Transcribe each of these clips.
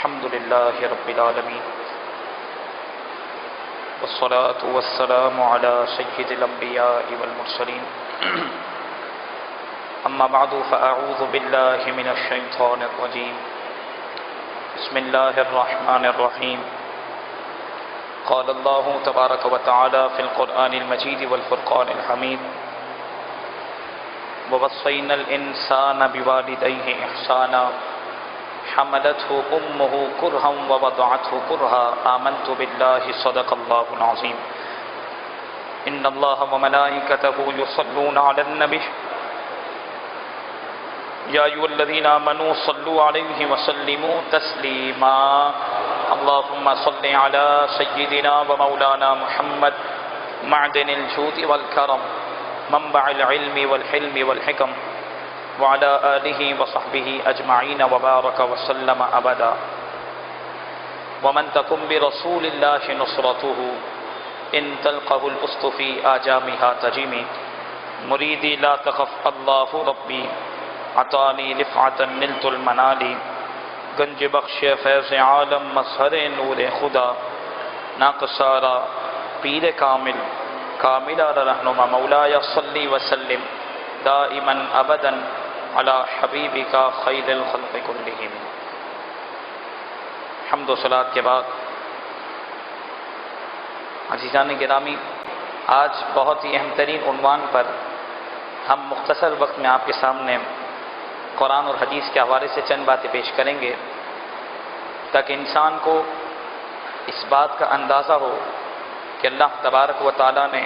الحمد لله رب العالمين والصلاة والسلام على سيد الأنبياء والمرسلين أما بعد فأعوذ بالله من الشيطان الرجيم بسم الله الرحمن الرحيم قال الله تبارك وتعالى في القرآن المجيد والفرقان الحميد ووصينا الإنسان بوالديه إحسانا حملته أمه كرها ووضعته كرها آمنت بالله صدق الله العظيم إن الله وملائكته يصلون على النبي يا أيها الذين آمنوا صلوا عليه وسلموا تسليما اللهم صل على سيدنا ومولانا محمد معدن الجود والكرم منبع العلم والحلم والحكم وعلى آله وصحبه أجمعين وبارك وسلم أبدا ومن تكن برسول الله نصرته إن تلقه الأسط في آجامها تجيمي مريدي لا تخف الله ربي عطاني لفعة نلت المنالی گنج بخش فیض عالم مظہر نور خدا ناقصارا پیر کامل کاملہ رہنما مولایا صلی وسلم دائما ابدا علی حبیبک خیر الخلق کلہم۔ حمد و صلاۃ کے بعد عزیزان گرامی، آج بہت ہی اہم ترین عنوان پر ہم مختصر وقت میں آپ کے سامنے قرآن اور حدیث کے حوالے سے چند باتیں پیش کریں گے تاکہ انسان کو اس بات کا اندازہ ہو کہ اللہ تبارک و تعالیٰ نے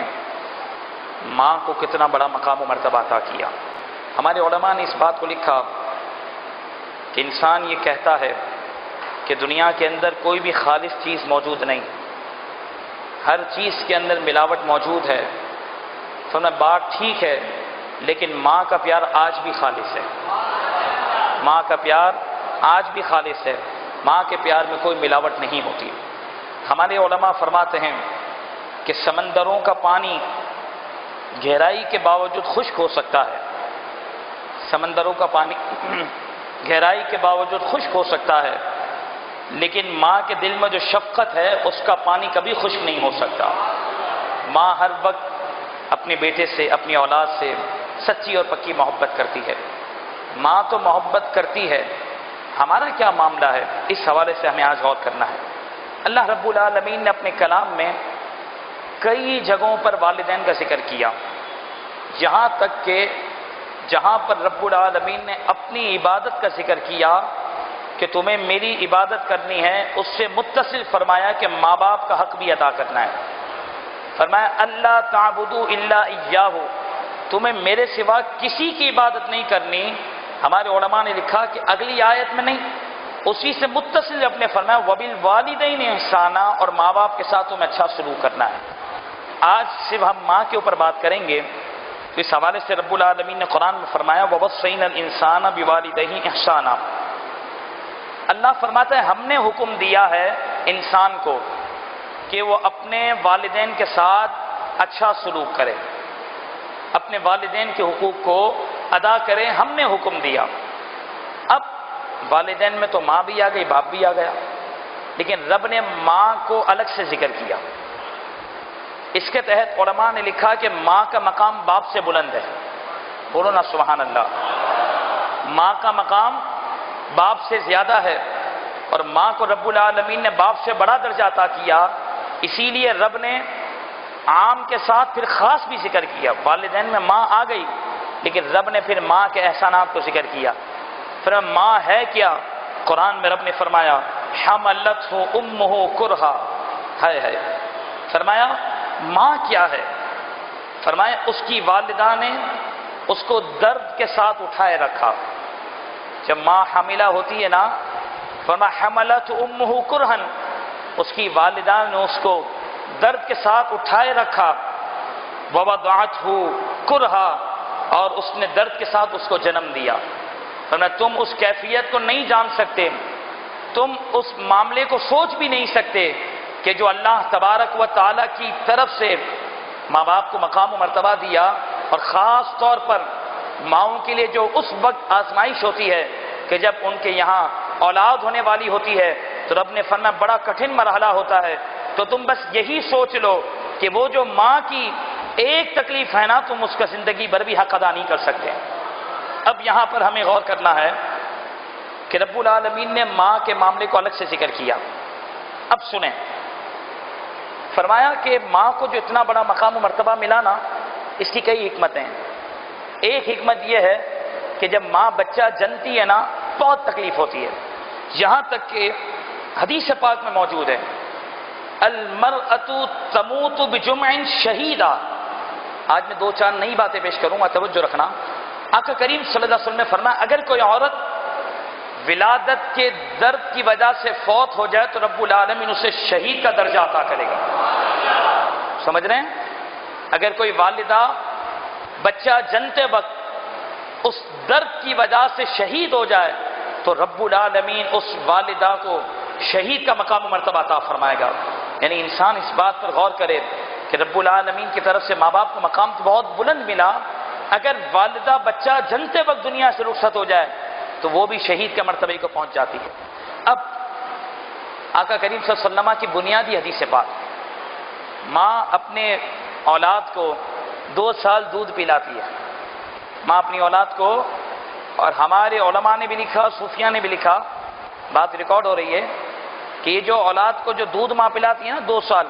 ماں کو کتنا بڑا مقام و مرتبہ عطا کیا۔ ہمارے علماء نے اس بات کو لکھا کہ انسان یہ کہتا ہے کہ دنیا کے اندر کوئی بھی خالص چیز موجود نہیں، ہر چیز کے اندر ملاوٹ موجود ہے۔ فرمایا بات ٹھیک ہے، لیکن ماں کا پیار آج بھی خالص ہے، ماں کا پیار آج بھی خالص ہے، ماں کے پیار میں کوئی ملاوٹ نہیں ہوتی۔ ہمارے علماء فرماتے ہیں کہ سمندروں کا پانی گہرائی کے باوجود خشک ہو سکتا ہے، سمندروں کا پانی گہرائی کے باوجود خشک ہو سکتا ہے، لیکن ماں کے دل میں جو شفقت ہے اس کا پانی کبھی خشک نہیں ہو سکتا۔ ماں ہر وقت اپنے بیٹے سے، اپنی اولاد سے سچی اور پکی محبت کرتی ہے۔ ماں تو محبت کرتی ہے، ہمارا کیا معاملہ ہے، اس حوالے سے ہمیں آج غور کرنا ہے۔ اللہ رب العالمین نے اپنے کلام میں کئی جگہوں پر والدین کا ذکر کیا، یہاں تک کہ جہاں پر رب العالمین نے اپنی عبادت کا ذکر کیا کہ تمہیں میری عبادت کرنی ہے، اس سے متصل فرمایا کہ ماں باپ کا حق بھی ادا کرنا ہے۔ فرمایا اللہ تعبدوا الا ایاہ، تمہیں میرے سوا کسی کی عبادت نہیں کرنی۔ ہمارے علماء نے لکھا کہ اگلی آیت میں نہیں، اسی سے متصل اپنے فرمایا وبالوالدین احسانا، اور ماں باپ کے ساتھ تمہیں اچھا سلوک کرنا ہے۔ آج صرف ہم ماں کے اوپر بات کریں گے، تو اس حوالے سے رب العالمین نے قرآن میں فرمایا ووصینا الانسان بوالدیہ احسانا۔ اللہ فرماتا ہے ہم نے حکم دیا ہے انسان کو کہ وہ اپنے والدین کے ساتھ اچھا سلوک کرے، اپنے والدین کے حقوق کو ادا کرے، ہم نے حکم دیا۔ اب والدین میں تو ماں بھی آ گئی، باپ بھی آ گیا، لیکن رب نے ماں کو الگ سے ذکر کیا۔ اس کے تحت علماء نے لکھا کہ ماں کا مقام باپ سے بلند ہے، بولو نا سبحان اللہ۔ ماں کا مقام باپ سے زیادہ ہے، اور ماں کو رب العالمین نے باپ سے بڑا درجہ عطا کیا، اسی لیے رب نے عام کے ساتھ پھر خاص بھی ذکر کیا۔ والدین میں ماں آ گئی، لیکن رب نے پھر ماں کے احسانات کو ذکر کیا۔ پھر ماں ہے کیا؟ قرآن میں رب نے فرمایا حملتہ امہ کرہا، ہے فرمایا ماں کیا ہے؟ فرمایا اس کی والدہ نے اس کو درد کے ساتھ اٹھائے رکھا۔ جب ماں حاملہ ہوتی ہے نا، فرمایا حملتہ امہ کرہن، اس کی والدہ نے اس کو درد کے ساتھ اٹھائے رکھا، ووضعتہ کرہا، اور اس نے درد کے ساتھ اس کو جنم دیا۔ فرمایا تم اس کیفیت کو نہیں جان سکتے، تم اس معاملے کو سوچ بھی نہیں سکتے کہ جو اللہ تبارک و تعالیٰ کی طرف سے ماں باپ کو مقام و مرتبہ دیا، اور خاص طور پر ماؤں کے لیے جو اس وقت آزمائش ہوتی ہے کہ جب ان کے یہاں اولاد ہونے والی ہوتی ہے تو رب نے فرمایا بڑا کٹھن مرحلہ ہوتا ہے، تو تم بس یہی سوچ لو کہ وہ جو ماں کی ایک تکلیف ہے نا، تم اس کا زندگی بھر بھی حق ادا نہیں کر سکتے۔ اب یہاں پر ہمیں غور کرنا ہے کہ رب العالمین نے ماں کے معاملے کو الگ سے ذکر کیا۔ اب سنیں، فرمایا کہ ماں کو جو اتنا بڑا مقام و مرتبہ ملا نا، اس کی کئی حکمتیں ہیں۔ ایک حکمت یہ ہے کہ جب ماں بچہ جنتی ہے نا، بہت تکلیف ہوتی ہے، یہاں تک کہ حدیث پاک میں موجود ہے المرأۃ تموت بجمع شہیدا۔ آج میں دو چار نئی باتیں پیش کروں گا، توجہ رکھنا۔ آقا کریم صلی اللہ علیہ وسلم نے فرمایا اگر کوئی عورت ولادت کے درد کی وجہ سے فوت ہو جائے تو رب العالمین اسے شہید کا درجہ عطا کرے گا۔ سمجھ رہے ہیں؟ اگر کوئی والدہ بچہ جنتے وقت اس درد کی وجہ سے شہید ہو جائے تو رب العالمین اس والدہ کو شہید کا مقام و مرتبہ عطا فرمائے گا۔ یعنی انسان اس بات پر غور کرے کہ رب العالمین کی طرف سے ماں باپ کو مقام تو بہت بلند ملا، اگر والدہ بچہ جنتے وقت دنیا سے رخصت ہو جائے تو وہ بھی شہید کے مرتبے کو پہنچ جاتی ہے۔ اب آقا کریم صلی اللہ علیہ وسلم کی بنیادی حدیث پاک، ماں اپنے اولاد کو 2 سال دودھ پلاتی ہے، ماں اپنی اولاد کو، اور ہمارے علماء نے بھی لکھا، صوفیاء نے بھی لکھا، بات ریکارڈ ہو رہی ہے کہ یہ جو اولاد کو جو دودھ ماں پلاتی ہے نا 2 سال،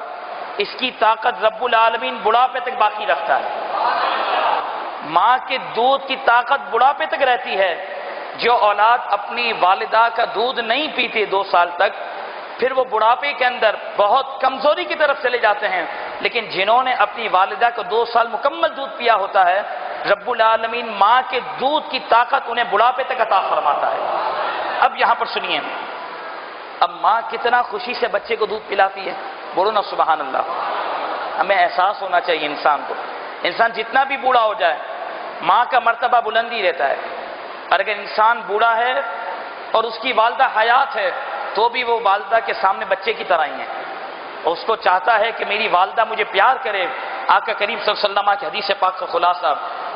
اس کی طاقت رب العالمین بڑھاپے تک باقی رکھتا ہے۔ ماں کے دودھ کی طاقت بڑھاپے تک رہتی ہے۔ جو اولاد اپنی والدہ کا دودھ نہیں پیتی 2 سال تک، پھر وہ بڑھاپے کے اندر بہت کمزوری کی طرف چلے جاتے ہیں، لیکن جنہوں نے اپنی والدہ کو 2 سال مکمل دودھ پیا ہوتا ہے، رب العالمین ماں کے دودھ کی طاقت انہیں بڑھاپے تک عطا فرماتا ہے۔ اب یہاں پر سنیے، اب ماں کتنا خوشی سے بچے کو دودھ پلاتی ہے، بولو نا سبحان اللہ۔ ہمیں احساس ہونا چاہیے انسان کو، انسان جتنا بھی بوڑھا ہو جائے ماں کا مرتبہ بلند ہی رہتا ہے، اور اگر انسان بوڑھا ہے اور اس کی والدہ حیات ہے تو بھی وہ والدہ کے سامنے بچے کی طرح ہی ہے، اور اس کو چاہتا ہے کہ میری والدہ مجھے پیار کرے۔ آقا کریم صلی اللہ علیہ وسلم کی حدیث پاک کا خلاصہ،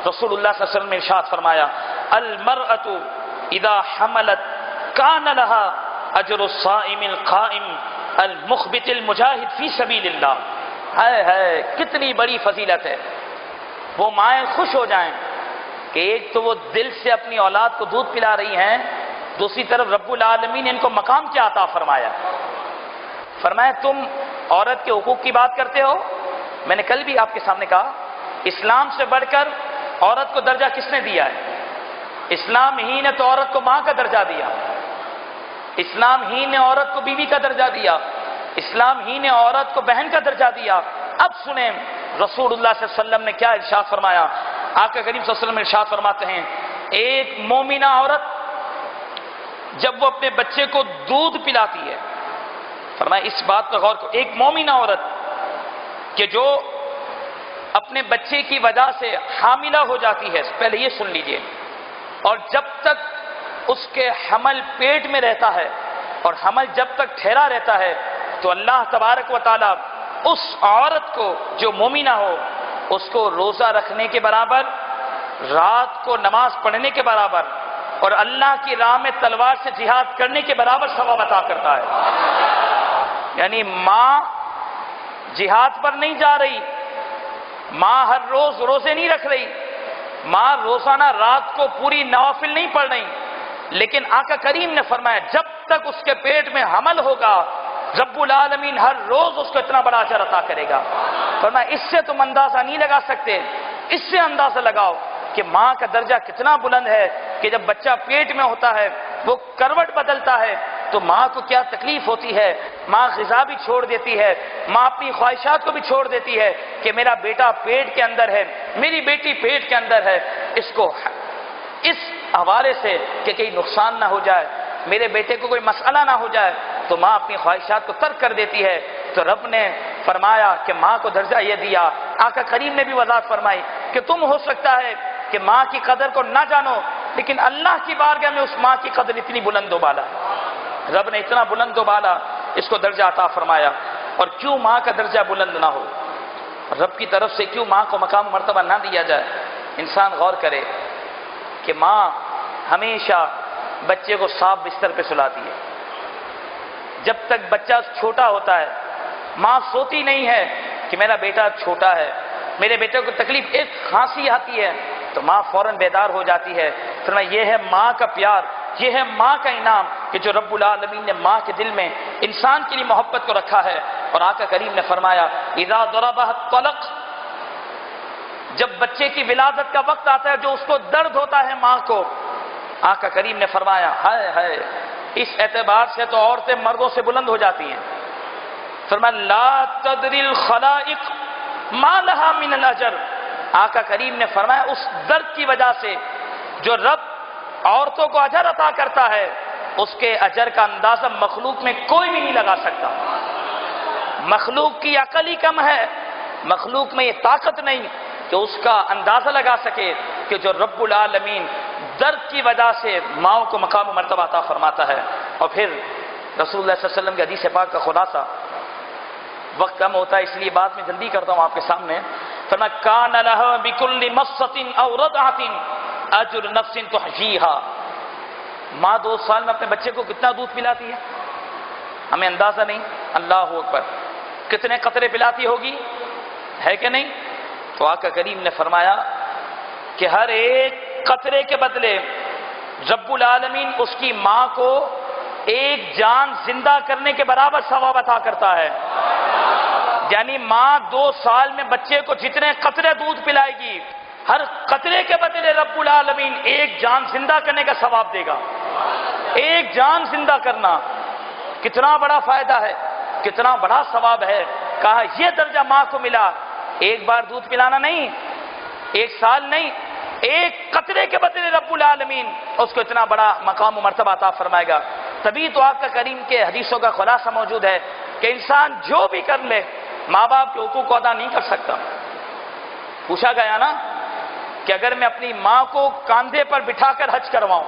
رسول اللہ صلی اللہ علیہ وسلم نے ارشاد فرمایا المرأة اذا حملت کان لها اجر الصائم القائم المخبت المجاہد فی سبیل اللہ۔ ہے کتنی بڑی فضیلت ہے، وہ مائیں خوش ہو جائیں کہ ایک تو وہ دل سے اپنی اولاد کو دودھ پلا رہی ہیں، دوسری طرف رب العالمین نے ان کو مقام کیا عطا فرمایا۔ فرمایا تم عورت کے حقوق کی بات کرتے ہو، میں نے کل بھی آپ کے سامنے کہا اسلام سے بڑھ کر عورت کو درجہ کس نے دیا ہے؟ اسلام ہی نے تو عورت کو ماں کا درجہ دیا، اسلام ہی نے عورت کو بیوی کا درجہ دیا، اسلام ہی نے عورت کو بہن کا درجہ دیا۔ اب سنیں رسول اللہ صلی اللہ علیہ وسلم نے کیا ارشاد فرمایا۔ آقا کریم صلی اللہ علیہ وسلم ارشاد فرماتے ہیں ایک مومنہ عورت جب وہ اپنے بچے کو دودھ پلاتی ہے، فرمایا اس بات پر غور کرو، ایک مومنہ عورت کہ جو اپنے بچے کی وجہ سے حاملہ ہو جاتی ہے، پہلے یہ سن لیجئے، اور جب تک اس کے حمل پیٹ میں رہتا ہے اور حمل جب تک ٹھہرا رہتا ہے تو اللہ تبارک و تعالی اس عورت کو جو مومنہ ہو اس کو روزہ رکھنے کے برابر، رات کو نماز پڑھنے کے برابر، اور اللہ کی راہ میں تلوار سے جہاد کرنے کے برابر ثواب عطا کرتا ہے۔ یعنی ماں جہاد پر نہیں جا رہی، ماں ہر روز روزے نہیں رکھ رہی، ماں روزانہ رات کو پوری نوافل نہیں پڑھ رہی، لیکن آقا کریم نے فرمایا جب تک اس کے پیٹ میں حمل ہوگا رب العالمین ہر روز اس کو اتنا بڑا اجر عطا کرے گا۔ فرمایا اس سے تم اندازہ نہیں لگا سکتے، اس سے اندازہ لگاؤ کہ ماں کا درجہ کتنا بلند ہے کہ جب بچہ پیٹ میں ہوتا ہے وہ کروٹ بدلتا ہے تو ماں کو کیا تکلیف ہوتی ہے، ماں غذا بھی چھوڑ دیتی ہے، ماں اپنی خواہشات کو بھی چھوڑ دیتی ہے کہ میرا بیٹا پیٹ کے اندر ہے، میری بیٹی پیٹ کے اندر ہے، اس کو اس حوالے سے کہ کہیں نقصان نہ ہو جائے، میرے بیٹے کو کوئی مسئلہ نہ ہو جائے، تو ماں اپنی خواہشات کو ترک کر دیتی ہے۔ تو رب نے فرمایا کہ ماں کو درجہ یہ دیا۔ آقا کریم نے بھی وضاحت فرمائی کہ تم ہو سکتا ہے کہ ماں کی قدر کو نہ جانو، لیکن اللہ کی بارگاہ میں اس ماں کی قدر اتنی بلند و بالا ہے، رب نے اتنا بلند و بالا اس کو درجہ عطا فرمایا۔ اور کیوں ماں کا درجہ بلند نہ ہو، رب کی طرف سے کیوں ماں کو مقام مرتبہ نہ دیا جائے؟ انسان غور کرے کہ ماں ہمیشہ بچے کو صاف بستر پہ سلاتی ہے، جب تک بچہ چھوٹا ہوتا ہے ماں سوتی نہیں ہے کہ میرا بیٹا چھوٹا ہے، میرے بیٹے کو تکلیف، ایک کھانسی آتی ہے تو ماں فوراً بیدار ہو جاتی ہے۔ فرمایا یہ ہے ماں کا پیار، یہ ہے ماں کا انعام کہ جو رب العالمین نے ماں کے دل میں انسان کے لیے محبت کو رکھا ہے۔ اور آقا کریم نے فرمایا اذا ضربها الطلق، جب بچے کی ولادت کا وقت آتا ہے جو اس کو درد ہوتا ہے ماں کو، آقا کریم نے فرمایا ہائے ہائے، اس اعتبار سے تو عورتیں مردوں سے بلند ہو جاتی ہیں۔ فرمایا لا تدری الخلائق ما لها من الاجر، آقا کریم نے فرمایا اس درد کی وجہ سے جو رب عورتوں کو اجر عطا کرتا ہے اس کے اجر کا اندازہ مخلوق میں کوئی بھی نہیں لگا سکتا۔ مخلوق کی عقل ہی کم ہے، مخلوق میں یہ طاقت نہیں کہ اس کا اندازہ لگا سکے کہ جو رب العالمین درد کی وجہ سے ماؤں کو مقام و مرتبہ عطا فرماتا ہے۔ اور پھر رسول اللہ صلی اللہ علیہ وسلم کے حدیث پاک کا خلاصہ، وقت کم ہوتا ہے اس لیے بات میں جلدی کرتا ہوں آپ کے سامنے۔ فرمایا کان لها بكل مصة او رضعة اجر نفس تحجیھا، ماں 2 سال میں اپنے بچے کو کتنا دودھ پلاتی ہے ہمیں اندازہ نہیں، اللہ اکبر، کتنے قطرے پلاتی ہوگی، ہے کہ نہیں؟ تو آقا کریم نے فرمایا کہ ہر ایک قطرے کے بدلے رب العالمین اس کی ماں کو ایک جان زندہ کرنے کے برابر ثواب عطا کرتا ہے۔ یعنی ماں 2 سال میں بچے کو جتنے قطرے دودھ پلائے گی، ہر قطرے کے بدلے رب العالمین ایک جان زندہ کرنے کا ثواب دے گا۔ ایک جان زندہ کرنا کتنا بڑا فائدہ ہے، کتنا بڑا ثواب ہے۔ کہا یہ درجہ ماں کو ملا، ایک بار دودھ پلانا نہیں، 1 سال نہیں، ایک قطرے کے بدلے رب العالمین اس کو اتنا بڑا مقام و مرتبہ عطا فرمائے گا۔ تبھی تو آقا کریم کے حدیثوں کا خلاصہ موجود ہے کہ انسان جو بھی کر لے ماں باپ کے حقوق کو ادا نہیں کر سکتا۔ پوچھا گیا نا کہ اگر میں اپنی ماں کو کاندھے پر بٹھا کر حج کرواؤں،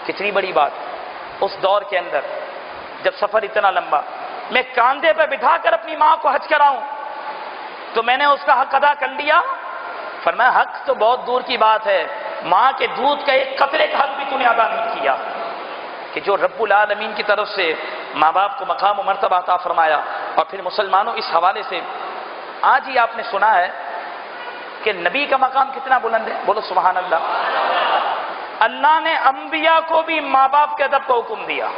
کتنی بڑی بات اس دور کے اندر جب سفر اتنا لمبا، میں کاندھے پر بٹھا کر اپنی ماں کو حج کراؤں تو میں نے اس کا حق ادا کر لیا؟ فرمایا حق تو بہت دور کی بات ہے، ماں کے دودھ کا ایک قطرے کا حق بھی تو نے ادا نہیں کیا۔ کہ جو رب العالمین کی طرف سے ماں باپ کو مقام و مرتبہ عطا فرمایا۔ اور پھر مسلمانوں اس حوالے سے آج ہی آپ نے سنا ہے کہ نبی کا مقام کتنا بلند ہے، بولو سبحان اللہ۔ اللہ نے انبیاء کو بھی ماں باپ کے ادب کا حکم دیا،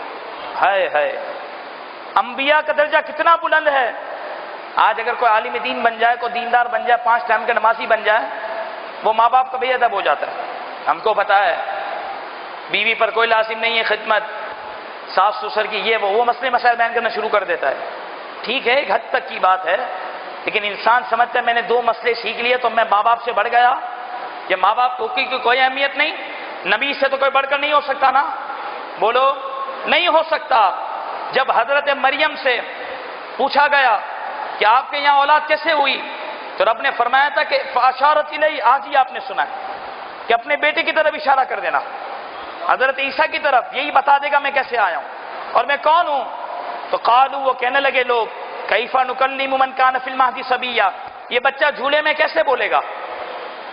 ہے انبیاء کا درجہ کتنا بلند ہے۔ آج اگر کوئی عالم دین بن جائے، کوئی دیندار بن جائے، 5 ٹائم کا نمازی بن جائے، وہ ماں باپ کا بے ادب ہو جاتا ہے۔ ہم کو پتا ہے بیوی پر کوئی لازم نہیں ہے خدمت، ساس سسر کی یہ وہ مسئلے مسائل بیان کرنا شروع کر دیتا ہے۔ ٹھیک ہے ایک حد تک کی بات ہے، لیکن انسان سمجھتا ہے میں نے 2 مسئلے سیکھ لیے تو میں ماں باپ سے بڑھ گیا، یہ ماں باپ کی کوئی اہمیت نہیں، نبی سے تو کوئی بڑھ کر نہیں ہو سکتا نا، بولو نہیں ہو سکتا۔ جب حضرت مریم سے پوچھا گیا کہ آپ کے یہاں اولاد کیسے ہوئی تو رب نے فرمایا تھا کہ فاشارت الیہ، آج ہی آپ نے سنا ہے کہ اپنے بیٹے کی طرف اشارہ کر دینا، حضرت عیسیٰ کی طرف، یہی بتا دے گا میں کیسے آیا ہوں اور میں کون ہوں۔ تو قالوا، وہ کہنے لگے لوگ، کیف نکلم من کان فی المہد صبیا، یہ بچہ جھولے میں کیسے بولے گا،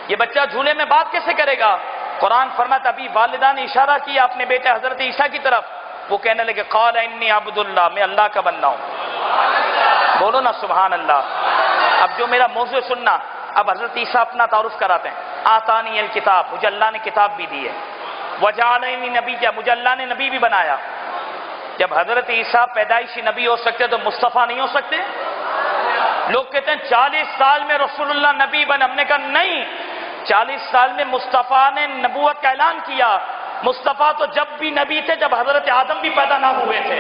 یہ بچہ جھولے میں بات کیسے کرے گا۔ قرآن فرماتا ابھی والدہ نے اشارہ کیا اپنے بیٹے حضرت عیسیٰ کی طرف، وہ کہنے لگے قال انی عبد اللہ، میں اللہ کا بندہ ہوں، بولو نا سبحان اللہ۔ اب جو میرا موضوع سننا، اب حضرت عیسیٰ اپنا تعارف کراتے ہیں، آتانی الکتاب، مجھے اللہ نے کتاب بھی دی ہے، وجعلنی نبیا، مجھے اللہ نے نبی بھی بنایا۔ جب حضرت عیسیٰ پیدائشی نبی ہو سکتے تو مصطفیٰ نہیں ہو سکتے؟ لوگ کہتے ہیں 40 سال میں رسول اللہ نبی بن، ہم نے کہا نہیں، 40 سال میں مصطفیٰ نے نبوت کا اعلان کیا۔ مصطفیٰ تو جب بھی نبی تھے جب حضرت آدم بھی پیدا نہ ہوئے تھے۔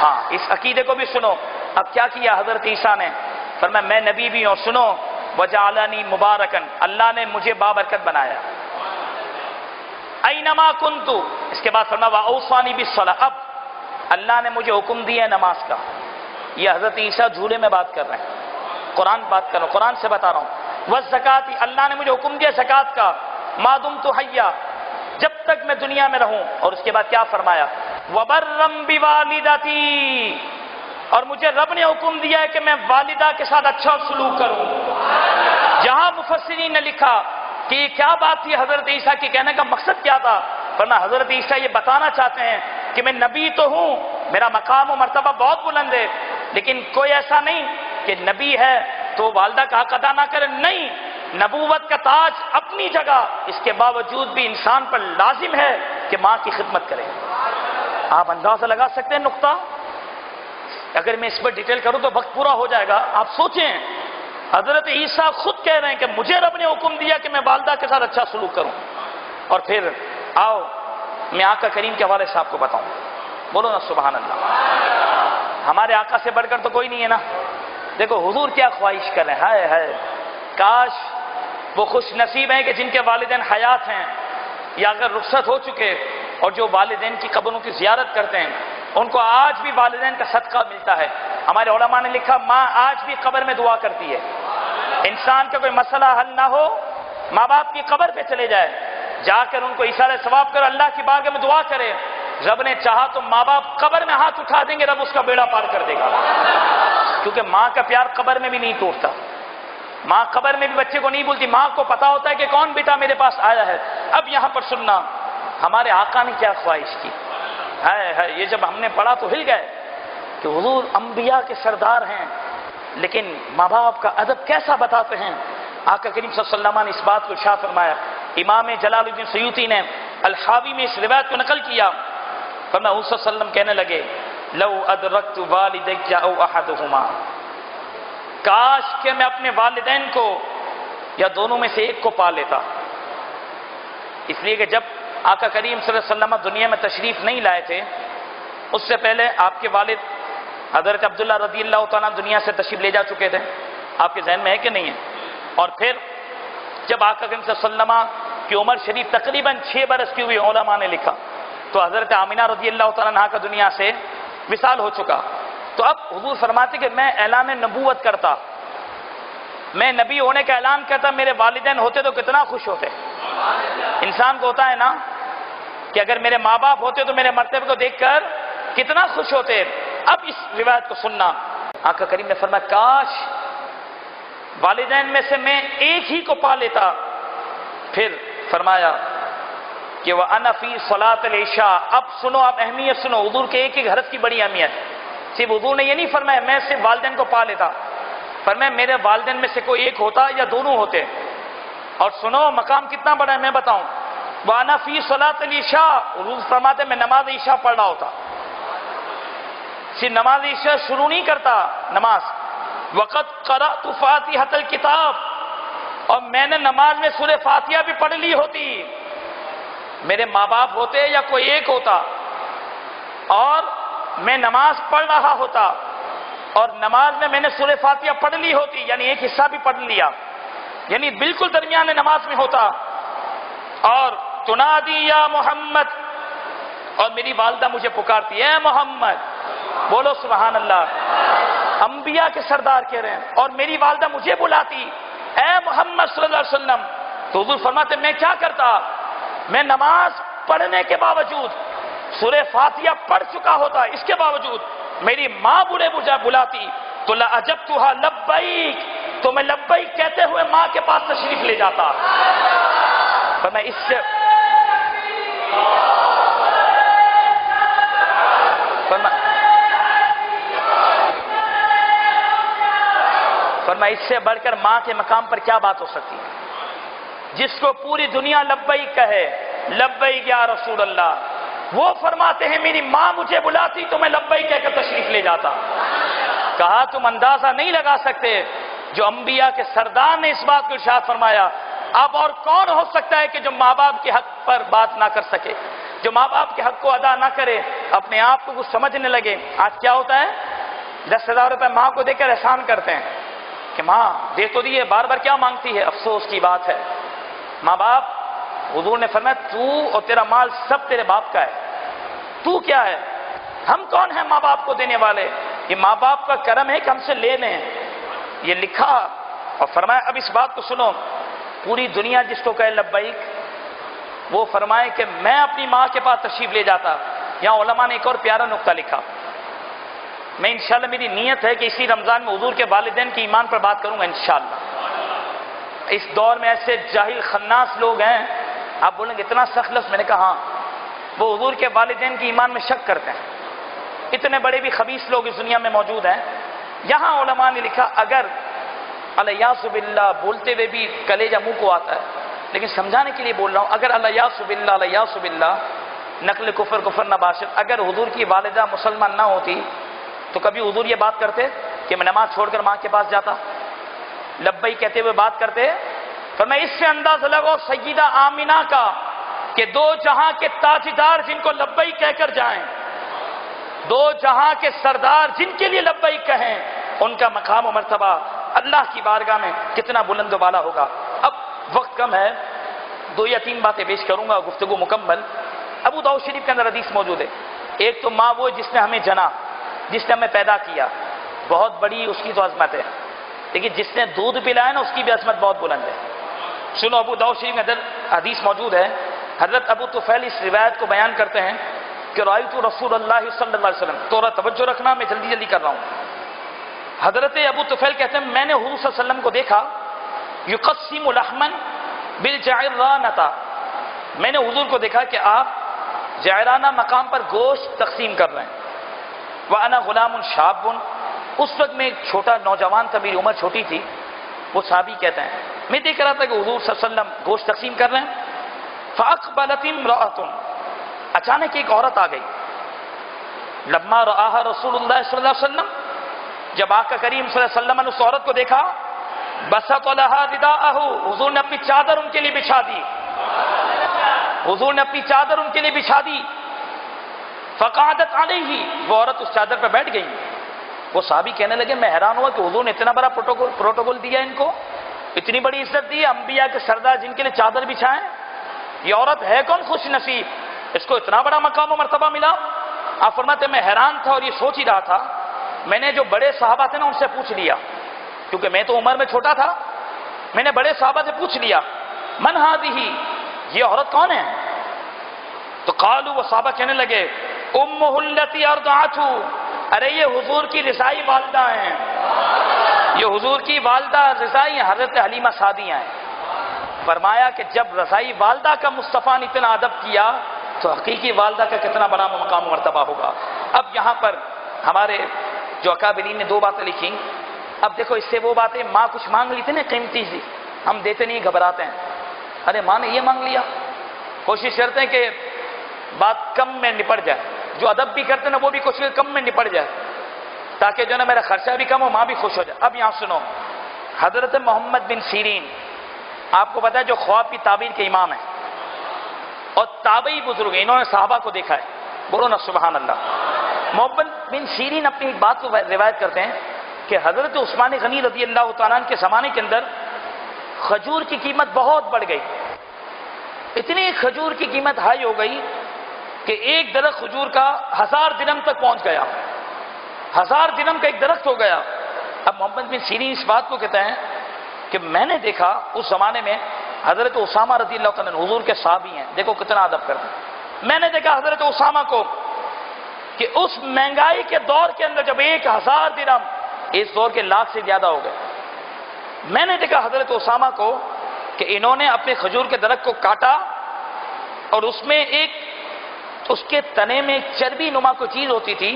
ہاں اس عقیدے کو بھی سنو۔ اب کیا کیا حضرت عیسیٰ نے؟ فرمایا میں نبی بھی ہوں، سنو، وجعلنی مبارکن، اللہ نے مجھے بابرکت بنایا، اینما کنتو، اس کے بعد فرمایا واوصانی بالصلاۃ، اب اللہ نے مجھے حکم دیا ہے نماز کا۔ یہ حضرت عیسیٰ جھولے میں بات کر رہے ہیں، قرآن بات کر رہا ہوں، قرآن سے بتا رہا ہوں۔ والزکاۃ، اللہ نے مجھے حکم دیا زکوٰۃ کا، ما دمت حیا، جب تک میں دنیا میں رہوں۔ اور اس کے بعد کیا فرمایا؟ وبرم بوالدتی، اور مجھے رب نے حکم دیا ہے کہ میں والدہ کے ساتھ اچھا سلوک کروں۔ جہاں مفسرین نے لکھا کہ یہ کیا بات تھی حضرت عیسیٰ کی، کہنے کا مقصد کیا تھا؟ فرمایا حضرت عیسیٰ یہ بتانا چاہتے ہیں کہ میں نبی تو ہوں، میرا مقام و مرتبہ بہت بلند ہے، لیکن کوئی ایسا نہیں کہ نبی ہے تو والدہ کا حق ادا نہ کرے، نہیں، نبوت کا تاج اپنی جگہ، اس کے باوجود بھی انسان پر لازم ہے کہ ماں کی خدمت کرے۔ آپ اندازہ لگا سکتے ہیں نقطہ؟ اگر میں اس پر ڈیٹیل کروں تو وقت پورا ہو جائے گا۔ آپ سوچیں، حضرت عیسیٰ خود کہہ رہے ہیں کہ مجھے رب نے حکم دیا کہ میں والدہ کے ساتھ اچھا سلوک کروں، اور پھر آؤ میں آقا کریم کے حوالے سے آپ کو بتاؤں، بولو نا سبحان اللہ۔ ہمارے آقا سے بڑھ کر تو کوئی نہیں ہے نا۔ دیکھو حضور کیا خواہش کر رہے ہیں، ہائے ہائے، کاش وہ خوش نصیب ہیں کہ جن کے والدین حیات ہیں یا اگر رخصت ہو چکے، اور جو والدین کی قبروں کی زیارت کرتے ہیں ان کو آج بھی والدین کا صدقہ ملتا ہے۔ ہمارے علماء نے لکھا ماں آج بھی قبر میں دعا کرتی ہے۔ انسان کا کوئی مسئلہ حل نہ ہو، ماں باپ کی قبر پہ چلے جائے، جا کر ان کو ایثار ثواب کر اللہ کی بارگاہ میں دعا کرے، رب نے چاہا تو ماں باپ قبر میں ہاتھ اٹھا دیں گے، رب اس کا بیڑا پار کر دے گا، کیونکہ ماں کا پیار قبر میں بھی نہیں ٹوٹتا۔ ماں قبر میں بھی بچے کو نہیں بولتی، ماں کو پتا ہوتا ہے کہ کون بیٹا میرے پاس آیا ہے۔ اب یہاں پر سننا ہمارے آقا نے کیا خواہش کی، ہے یہ جب ہم نے پڑھا تو ہل گئے کہ حضور انبیاء کے سردار ہیں، لیکن ماں باپ کا ادب کیسا بتاتے ہیں۔ آقا کریم صلی اللہ علیہ وسلم نے اس بات کو ارشاد فرمایا، امام جلال الدین سیوطی نے الحاوی میں اس روایت کو نقل کیا، فرمایا حضور صلی اللہ علیہ وسلم کہنے لگے لو ادرکت والدی او احدہما، کاش کہ میں اپنے والدین کو یا دونوں میں سے ایک کو پا لیتا۔ اس لیے کہ جب آقا کریم صلی اللہ علیہ وسلم دنیا میں تشریف نہیں لائے تھے، اس سے پہلے آپ کے والد حضرت عبداللہ رضی اللہ تعالیٰ دنیا سے تشریف لے جا چکے تھے، آپ کے ذہن میں ہے کہ نہیں ہے؟ اور پھر جب آقا کریم صلی اللہ علیہ وسلم کی عمر شریف تقریباً 6 برس کی ہوئی، علماء نے لکھا تو حضرت آمینہ رضی اللہ تعالیٰ عنہا کا دنیا سے وصال ہو چکا۔ تو اب حضور فرماتے کہ میں اعلان نبوت کرتا، میں نبی ہونے کا اعلان کرتا، میرے والدین ہوتے تو کتنا خوش ہوتے۔ انسان کو ہوتا ہے نا کہ اگر میرے ماں باپ ہوتے تو میرے مرتبے کو دیکھ کر کتنا خوش ہوتے۔ اب اس روایت کو سننا، آقا کریم نے فرمایا کاش والدین میں سے میں ایک ہی کو پا لیتا۔ پھر فرمایا کہ وَأَنَا فِي صَلَاةِ الْعِشَاءِ، اب سنو، اب اہمیت سنو، حضور کے ایک ایک حرف کی بڑی اہمیت۔ صرف حضور نے یہ نہیں فرمایا میں صرف والدین کو پا لیتا، فرمایا میرے والدین میں سے کوئی ایک ہوتا یا دونوں ہوتے۔ اور سنو مقام کتنا بڑا ہے میں بتاؤں، وَأَنَا فِي صَلَاةِ الْعِشَاءِ، حضور فرماتے میں نماز عشاء پڑھ رہا ہوتا، صرف نماز عشاء شروع نہیں کرتا نماز، وَقَدْ قَرَأْتُ فَاتِحَةَ الْكِتَابِ، اور میں نے نماز میں سورہ فاتحہ بھی پڑھ لی ہوتی۔ میرے ماں باپ ہوتے یا کوئی ایک ہوتا اور میں نماز پڑھ رہا ہوتا، اور نماز میں نے سورہ فاتحہ پڑھ لی ہوتی، یعنی ایک حصہ بھی پڑھ لیا، یعنی بالکل درمیان نماز میں ہوتا، اور تنادی یا محمد، اور میری والدہ مجھے پکارتی اے محمد، بولو سبحان اللہ، انبیاء کے سردار کہہ رہے ہیں، اور میری والدہ مجھے بلاتی اے محمد صلی اللہ علیہ وسلم، تو حضور فرماتے میں کیا کرتا، میں نماز پڑھنے کے باوجود سورہ فاتحہ پڑھ چکا ہوتا، اس کے باوجود میری ماں مجھے بلاتی تو لَأَجَبْتُهَا لَبَّيْكَ، تو میں لبیک کہتے ہوئے ماں کے پاس تشریف لے جاتا۔ فرمایا اس سے فرمایا اس سے بڑھ کر ماں کے مقام پر کیا بات ہو سکتی ہے؟ جس کو پوری دنیا لبیک کہے، لبیک یا رسول اللہ، وہ فرماتے ہیں میری ماں مجھے بلاتی تو میں لبیک کہہ کر تشریف لے جاتا۔ کہا تم اندازہ نہیں لگا سکتے، جو انبیاء کے سردار نے اس بات کو ارشاد فرمایا، اب اور کون ہو سکتا ہے کہ جو ماں باپ کے حق پر بات نہ کر سکے، جو ماں باپ کے حق کو ادا نہ کرے، اپنے آپ کو کچھ سمجھنے لگے۔ آج کیا ہوتا ہے، 10,000 روپے ماں کو دے کر احسان کرتے ہیں کہ ماں دے تو دیے، بار بار کیا مانگتی ہے، افسوس کی بات ہے۔ ماں باپ، حضور نے فرمایا تو اور تیرا مال سب تیرے باپ کا ہے، تو کیا ہے، ہم کون ہیں ماں باپ کو دینے والے؟ یہ ماں باپ کا کرم ہے کہ ہم سے لے لیں، یہ لکھا۔ اور فرمایا اب اس بات کو سنو، پوری دنیا جس کو کہے لبیک، وہ فرمائے کہ میں اپنی ماں کے پاس تشریف لے جاتا۔ یہاں علماء نے ایک اور پیارا نقطہ لکھا، میں انشاءاللہ میری نیت ہے کہ اسی رمضان میں حضور کے والدین کی ایمان پر بات کروں گا انشاءاللہ۔ اس دور میں ایسے جاہل خناس لوگ ہیں، آپ بولیں گے اتنا سخت لفظ؟ میں نے کہا ہاں، وہ حضور کے والدین کی ایمان میں شک کرتے ہیں۔ اتنے بڑے بھی خبیث لوگ اس دنیا میں موجود ہیں۔ یہاں علماء نے لکھا اگر الیاذ باللہ بولتے ہوئے بھی کلیجہ منہ کو آتا ہے، لیکن سمجھانے کے لیے بول رہا ہوں، اگر الیاذ باللہ نقل کفر نباشر، اگر حضور کی والدہ مسلمان نہ ہوتی تو کبھی حضور یہ بات کرتے کہ میں نماز چھوڑ کر ماں کے پاس جاتا؟ لبیک کہتے ہوئے بات کرتے؟ تو میں اس سے اندازہ لگاؤ سیدہ آمینہ کا کہ دو جہاں کے تاجدار جن کو لبیک کہہ کر جائیں، دو جہاں کے سردار جن کے لیے لبیک کہیں، ان کا مقام و مرتبہ اللہ کی بارگاہ میں کتنا بلند و بالا ہوگا۔ اب وقت کم ہے، 2 یا 3 باتیں پیش کروں گا، گفتگو مکمل۔ ابو داؤد شریف کے اندر حدیث موجود ہے، ایک تو ماں وہ جس نے ہمیں جنا، جس نے ہمیں پیدا کیا، بہت بڑی اس کی تو عظمت ہے، لیکن جس نے دودھ پلایا نا اس کی بھی عظمت بہت بلند ہے۔ سنو، ابو داؤد شریف کے اندر حدیث موجود ہے، حضرت ابو طفیل اس روایت کو بیان کرتے ہیں کہ رأیت رسول اللہ صلی اللہ علیہ وسلم، تھوڑا توجہ رکھنا، میں جلدی کر رہا ہوں۔ حضرت ابو طفیل کہتے ہیں میں نے حضور صلی اللہ علیہ وسلم کو دیکھا یقسم لحما بالجعرانۃ، میں نے حضور کو دیکھا کہ آپ جعرانہ مقام پر گوشت تقسیم کر رہے ہیں۔ وَأَنَا غُلَامٌ شَابٌ، اس وقت میں ایک چھوٹا نوجوان تھا، میری عمر چھوٹی تھی۔ وہ صحابی کہتے ہیں میں دیکھ رہا تھا کہ حضور صلی اللہ علیہ وسلم گوشت تقسیم کر رہے ہیں۔ فَأَقْبَلَتِ امْرَأَةٌ، اچانک ایک عورت آ گئی۔ لما رآها رسول اللہ صلی اللہ علیہ وسلم، جب آقا کریم صلی اللہ علیہ وسلم نے اس عورت کو دیکھا، بسط لها رداءه، حضور نے اپنی چادر ان کے لیے بچھا دی، حضور نے اپنی چادر ان کے لیے بچھا دی۔ فقعدت علیہ، وہ عورت اس چادر پہ بیٹھ گئی۔ وہ صحابی کہنے لگے میں حیران ہوا کہ حضور نے اتنا بڑا پروٹوکول دیا ان کو، اتنی بڑی عزت دی، انبیاء کے سردار جن کے لیے چادر بچھائیں، یہ عورت ہے کون خوش نصیب، اس کو اتنا بڑا مقام و مرتبہ ملا۔ آپ فرماتے میں حیران تھا اور یہ سوچ ہی رہا تھا، میں نے جو بڑے صحابہ تھے نا ان سے پوچھ لیا، کیونکہ میں تو عمر میں چھوٹا تھا، میں نے بڑے صحابہ سے پوچھ لیا من ہذہ، یہ عورت کون ہے؟ تو قالوا، وہ صحابہ کہنے لگے امہ التی ارضعتہ، ارے یہ حضور کی رضائی والدہ ہیں، یہ حضور کی والدہ رضائی ہیں، حضرت حلیمہ سعدیہ ہیں۔ فرمایا کہ جب رضائی والدہ کا مصطفیٰ نے اتنا ادب کیا تو حقیقی والدہ کا کتنا بڑا مقام و مرتبہ ہوگا۔ اب یہاں پر ہمارے جو اکابرین نے 2 باتیں لکھی۔ اب دیکھو اس سے وہ باتیں، ماں کچھ مانگ لی تھی نا قیمتی سی، ہم دیتے نہیں، گھبراتے ہیں، ارے ماں نے یہ مانگ لیا، کوشش کرتے ہیں کہ بات کم میں نپٹ جائے، جو ادب بھی کرتے ہیں نا وہ بھی کوشش کم میں نپٹ جائے تاکہ جو ہے نا میرا خرچہ بھی کم ہو، ماں بھی خوش ہو جائے۔ اب یہاں سنو، حضرت محمد بن سیرین آپ کو پتا ہے جو خواب کی تعبیر کے امام ہیں اور تابعی بزرگ ہیں، انہوں نے صحابہ کو دیکھا ہے، بولو نا سبحان اللہ۔ محمد بن سیرین اپنی ایک بات کو روایت کرتے ہیں کہ حضرت عثمان غنی رضی اللہ تعالیٰ عنہ کے زمانے کے اندر کھجور کی قیمت بہت بڑھ گئی، اتنی کھجور کی قیمت ہائی ہو گئی کہ ایک درخت کھجور کا 1000 درہم تک پہنچ گیا، 1000 درہم کا ایک درخت ہو گیا۔ اب محمد بن سیرین اس بات کو کہتے ہیں کہ میں نے دیکھا اس زمانے میں حضرت اسامہ رضی اللہ تعالیٰ عنہ حضور کے صحابی ہیں، دیکھو کتنا ادب کرتے ہیں، میں نے دیکھا حضرت اسامہ کو کہ اس مہنگائی کے دور کے اندر جب 1000 درہم اس دور کے لاکھ سے زیادہ ہو گئے، میں نے دیکھا حضرت اسامہ کو کہ انہوں نے اپنے کھجور کے درخت کو کاٹا اور اس میں ایک اس کے تنے میں ایک چربی نما کوئی چیز ہوتی تھی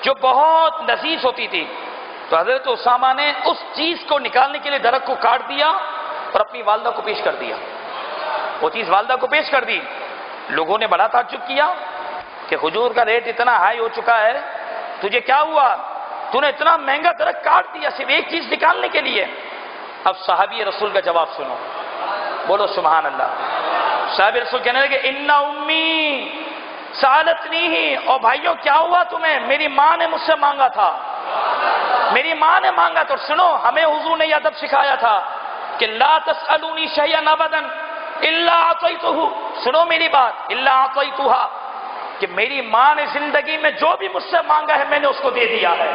جو بہت لذیذ ہوتی تھی، تو حضرت اسامہ نے اس چیز کو نکالنے کے لیے درخت کو کاٹ دیا اور اپنی والدہ کو پیش کر دیا، وہ چیز والدہ کو پیش کر دی۔ لوگوں نے بڑا تعجب کیا کہ حضور کا ریٹ اتنا ہائی ہو چکا ہے، تجھے کیا ہوا، تو نے اتنا مہنگا درخت کاٹ دیا صرف ایک چیز نکالنے کے لیے؟ اب صحابی رسول کا جواب سنو، بولو سبحان اللہ۔ صحابی رسول کہنے لگے ان امی سالتنی ہی، اور بھائیوں کیا ہوا تمہیں، میری ماں نے مجھ سے مانگا تھا، میری ماں نے مانگا۔ تو سنو، ہمیں حضور نے یہ ادب سکھایا تھا کہ لا تسألونی شیئا ابدا الا اعطیتہ، سنو میری بات، الا اعطیتہا، کہ میری ماں نے زندگی میں جو بھی مجھ سے مانگا ہے میں نے اس کو دے دیا ہے۔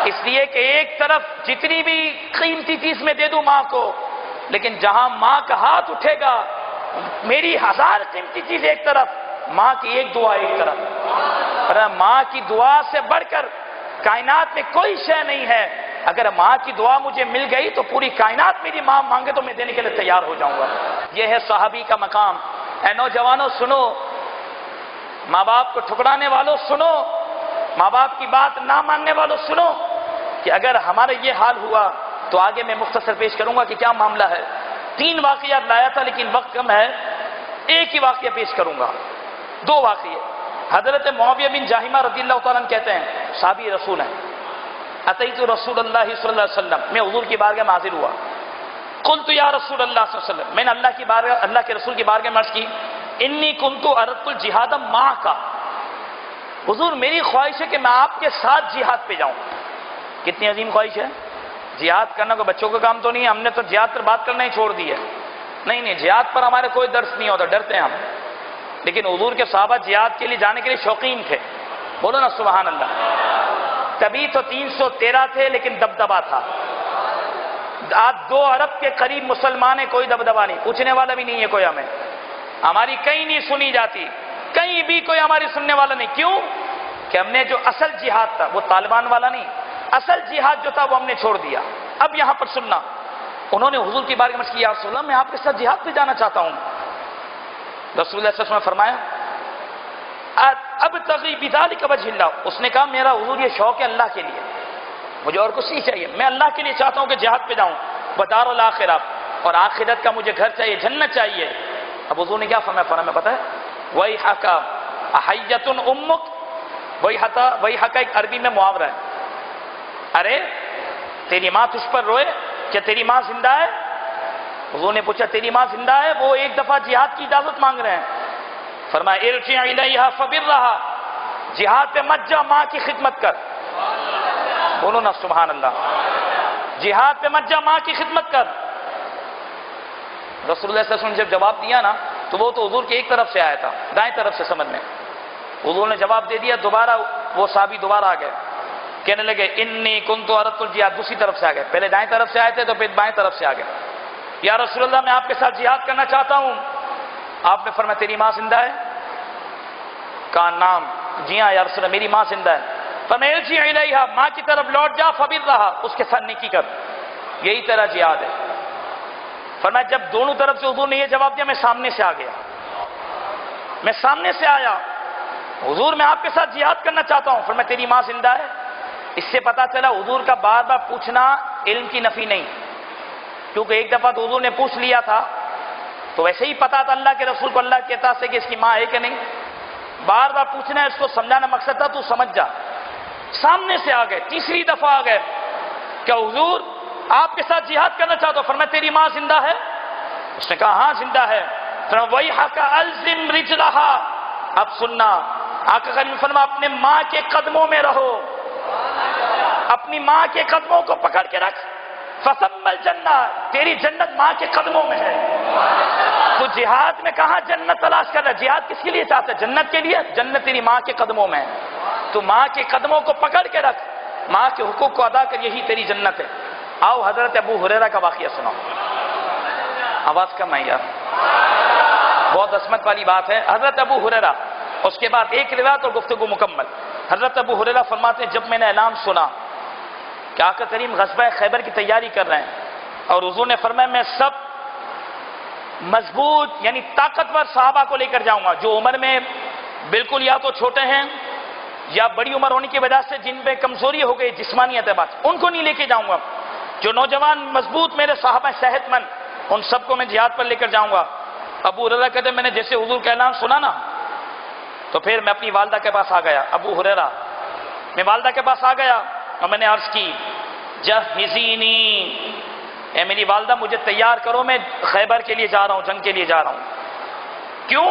اس لیے کہ ایک طرف جتنی بھی قیمتی چیز میں دے دوں ماں کو، لیکن جہاں ماں کا ہاتھ اٹھے گا، میری 1000 قیمتی چیز ایک طرف، ماں کی ایک دعا ایک طرف، اور ماں کی دعا سے بڑھ کر کائنات میں کوئی شے نہیں ہے۔ اگر ماں کی دعا مجھے مل گئی تو پوری کائنات میری ماں مانگے تو میں دینے کے لیے تیار ہو جاؤں گا۔ یہ ہے صحابی کا مقام۔ اے نوجوانوں سنو، ماں باپ کو ٹھکرانے والوں سنو، ماں باپ کی بات نہ ماننے والوں سنو، کہ اگر ہمارا یہ حال ہوا تو آگے میں مختصر پیش کروں گا کہ کیا معاملہ ہے۔ 3 واقعات لایا تھا لیکن وقت کم ہے، ایک ہی واقعہ پیش کروں گا، 2 واقعے۔ حضرت معاویہ بن جاہمہ رضی اللہ تعالیٰ عنہ کہتے ہیں، صحابی رسول ہیں، اتیت رسول اللہ صلی اللہ علیہ وسلم، میں حضور کی بارگاہ میں حاضر ہوا، قلت یا رسول اللہ صلی اللہ علیہ وسلم، میں نے اللہ کے رسول کی بارگاہ میں عرض کی، انی کنت اردت الجہاد معک، حضور میری خواہش ہے کہ میں آپ کے ساتھ جہاد پہ جاؤں۔ کتنی عظیم خواہش ہے! جہاد کرنا کوئی بچوں کا کام تو نہیں ہے، ہم نے تو جہاد پر بات کرنا ہی چھوڑ دی ہے۔ نہیں، جہاد پر ہمارے کوئی درس نہیں ہوتا، ڈرتے ہیں ہم، لیکن حضور کے صحابہ جہاد کے لیے جانے کے لیے شوقین تھے، بولو نا سبحان اللہ۔ تبھی تو 313 تھے لیکن دبدبا تھا، آج 2 ارب کے قریب مسلمان ہیں، کوئی دبدبا نہیں، پوچھنے والا بھی نہیں ہے کوئی، ہماری کہیں نہیں سنی جاتی، کہیں بھی کوئی ہماری سننے والا نہیں۔ کیوں؟ کہ ہم نے جو اصل جہاد تھا وہ طالبان والا نہیں، اصل جہاد جو تھا وہ ہم نے چھوڑ دیا۔ اب یہاں پر سننا، انہوں نے حضور کی بارگاہ میں کہا، یا رسول اللہ میں آپ کے ساتھ جہاد پہ جانا چاہتا ہوں۔ رسول اللہ صلی اللہ علیہ وسلم نے فرمایا، اب تغی بذالک وجہ اللہ، اس نے کہا میرا حضور یہ شوق ہے اللہ کے لیے، مجھے اور کچھ نہیں چاہیے، میں اللہ کے لیے چاہتا ہوں کہ جہاد پہ جاؤں، ودار الاخرہ، اور آخرت کا مجھے گھر چاہیے، جنت چاہیے۔ اب حضور نے کیا فرمایا پتہ ہے؟ ویحک احیۃ امک، ویحک ایک عربی میں محاورہ ہے، ارے تیری ماں تجھ پر روئے، کیا تیری ماں زندہ ہے؟ حضور نے پوچھا تیری ماں زندہ ہے؟ وہ ایک دفعہ جہاد کی اجازت مانگ رہے ہیں۔ فرمایا ارجع الیہا فبرھا، جہاد پہ مت جا، ماں کی خدمت کر، بولو نا سبحان اللہ، جہاد پہ مت جا، ماں کی خدمت کر۔ رسول اللہ صلی اللہ علیہ وسلم نے جب جواب دیا نا تو وہ تو حضور کے ایک طرف سے آیا تھا، دائیں طرف سے سمجھ میں، حضور نے جواب دے دیا، دوبارہ وہ صحابی دوبارہ آ گئے، کہنے لگے انی کنت اردت الجہاد، دوسری طرف سے آ گئے، پہلے دائیں طرف سے آئے تھے تو پھر بائیں طرف سے آ گئے، یا رسول اللہ میں آپ کے ساتھ جہاد کرنا چاہتا ہوں۔ آپ نے فرمایا تیری ماں زندہ ہے؟ کہا نام، جی ہاں یا رسول اللہ میری ماں زندہ ہے۔ فرمایا ارجع الیہا، ماں کی طرف لوٹ جا، فبرھا، اس کے ساتھ نیکی کر، یہی تیرا جہاد ہے۔ فرمایا جب دونوں طرف سے حضور نے یہ جواب دیا، میں سامنے سے آ گیا، میں سامنے سے آیا، حضور میں آپ کے ساتھ جہاد کرنا چاہتا ہوں۔ فرمایا تیری ماں زندہ ہے؟ اس سے پتا چلا حضور کا بار بار پوچھنا علم کی نفی نہیں، کیونکہ ایک دفعہ تو حضور نے پوچھ لیا تھا تو ویسے ہی پتا تھا اللہ کے رسول کو اللہ کے اطاعت سے کہ اس کی ماں ہے کہ نہیں، بار بار پوچھنا ہے، اس کو سمجھانا مقصد تھا تو سمجھ جا۔ سامنے سے آ گئے، تیسری دفعہ آ گئے، کیا حضور آپ کے ساتھ جہاد کرنا چاہتا ہوں؟ فرمایا تیری ماں زندہ ہے؟ اس نے کہا ہاں زندہ ہے۔ فرمایا ویحک الزم رجلھا، اب سننا، آقا کریم فرمایا اپنے ماں کے قدموں میں رہو، اپنی ماں کے قدموں کو پکڑ کے رکھ، فثم الجنہ، تیری جنت ماں کے قدموں میں ہے۔ تو جہاد میں کہاں جنت تلاش کر رہا ہے؟ جہاد کس کے لیے چاہتا ہے؟ جنت کے لیے؟ جنت تیری ماں کے قدموں میں ہے، تو ماں کے قدموں کو پکڑ کے رکھ، ماں کے حقوق کو ادا کر، یہی تیری جنت ہے۔ آؤ حضرت ابو ہریرہ کا واقعہ سناؤ، آواز کم ہے یار، بہت عظمت والی بات ہے۔ حضرت ابو ہریرہ، اس کے بعد ایک روایت اور گفتگو مکمل۔ حضرت ابو ہریرہ فرماتے ہیں جب میں نے اعلان سنا کہ آقا کریم غزوہ خیبر کی تیاری کر رہے ہیں، اور حضور نے فرمایا میں سب مضبوط یعنی طاقتور صحابہ کو لے کر جاؤں گا، جو عمر میں بالکل یا تو چھوٹے ہیں یا بڑی عمر ہونے کی وجہ سے جن پہ کمزوری ہو گئی جسمانی اعتبار سے، ان کو نہیں لے کے جاؤں گا، جو نوجوان مضبوط میرے صحابہ صحت مند، ان سب کو میں جہاد پر لے کر جاؤں گا۔ ابو ہریرہ کہتے ہیں میں نے جیسے حضور کا اعلان سنا نا تو پھر میں اپنی والدہ کے پاس آ گیا، ابو ہریرہ، میں والدہ کے پاس آ گیا اور میں نے عرض کی جہزینی، اے میری والدہ مجھے تیار کرو، میں خیبر کے لیے جا رہا ہوں، جنگ کے لیے جا رہا ہوں۔ کیوں؟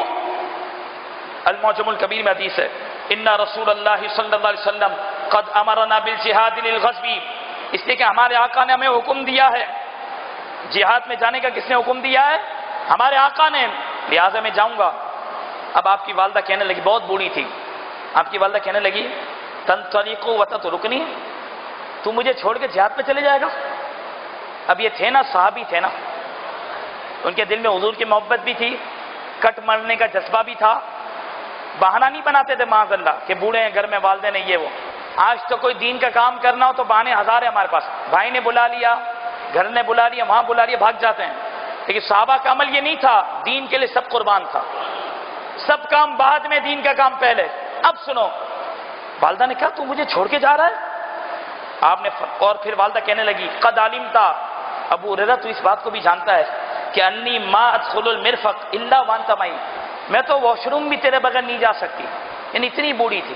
المعجم الکبیر میں حدیث ہے، ان رسول اللہ صلی اللہ علیہ وسلم قد امرنا بالجہاد للغزو، اس لیے کہ ہمارے آقا نے ہمیں حکم دیا ہے، جہاد میں جانے کا کس نے حکم دیا ہے؟ ہمارے آقا نے، لہٰذا میں جاؤں گا۔ اب آپ کی والدہ کہنے لگی، بہت بوڑھی تھی، آپ کی والدہ کہنے لگی تنطلق وتترکنی، تو مجھے چھوڑ کے جہاد پہ چلے جائے گا؟ اب یہ تھے نا صحابی تھے نا، ان کے دل میں حضور کی محبت بھی تھی، کٹ مرنے کا جذبہ بھی تھا، بہانہ نہیں بناتے تھے معاذ اللہ کہ بوڑھے ہیں گھر میں والدین ہیں یہ وہ، آج تو کوئی دین کا کام کرنا ہو تو بہانے ہزار ہے ہمارے پاس، بھائی نے بلا لیا، گھر نے بلا لیا، وہاں بلا لیا، بھاگ جاتے ہیں۔ لیکن صحابہ کا عمل یہ نہیں تھا، دین کے لیے سب قربان تھا، سب کام بعد میں، دین کا کام پہلے۔ اب سنو، والدہ نے کہا تو مجھے چھوڑ کے جا رہا ہے؟ آپ نے اور پھر والدہ کہنے لگی قد علمتا، ابو ہریرہ تو اس بات کو بھی جانتا ہے کہ انی ما ادخل المرفق الا وانت معی، میں تو واش روم بھی تیرے بغیر نہیں جا سکتی، یعنی اتنی بوڑھی تھی۔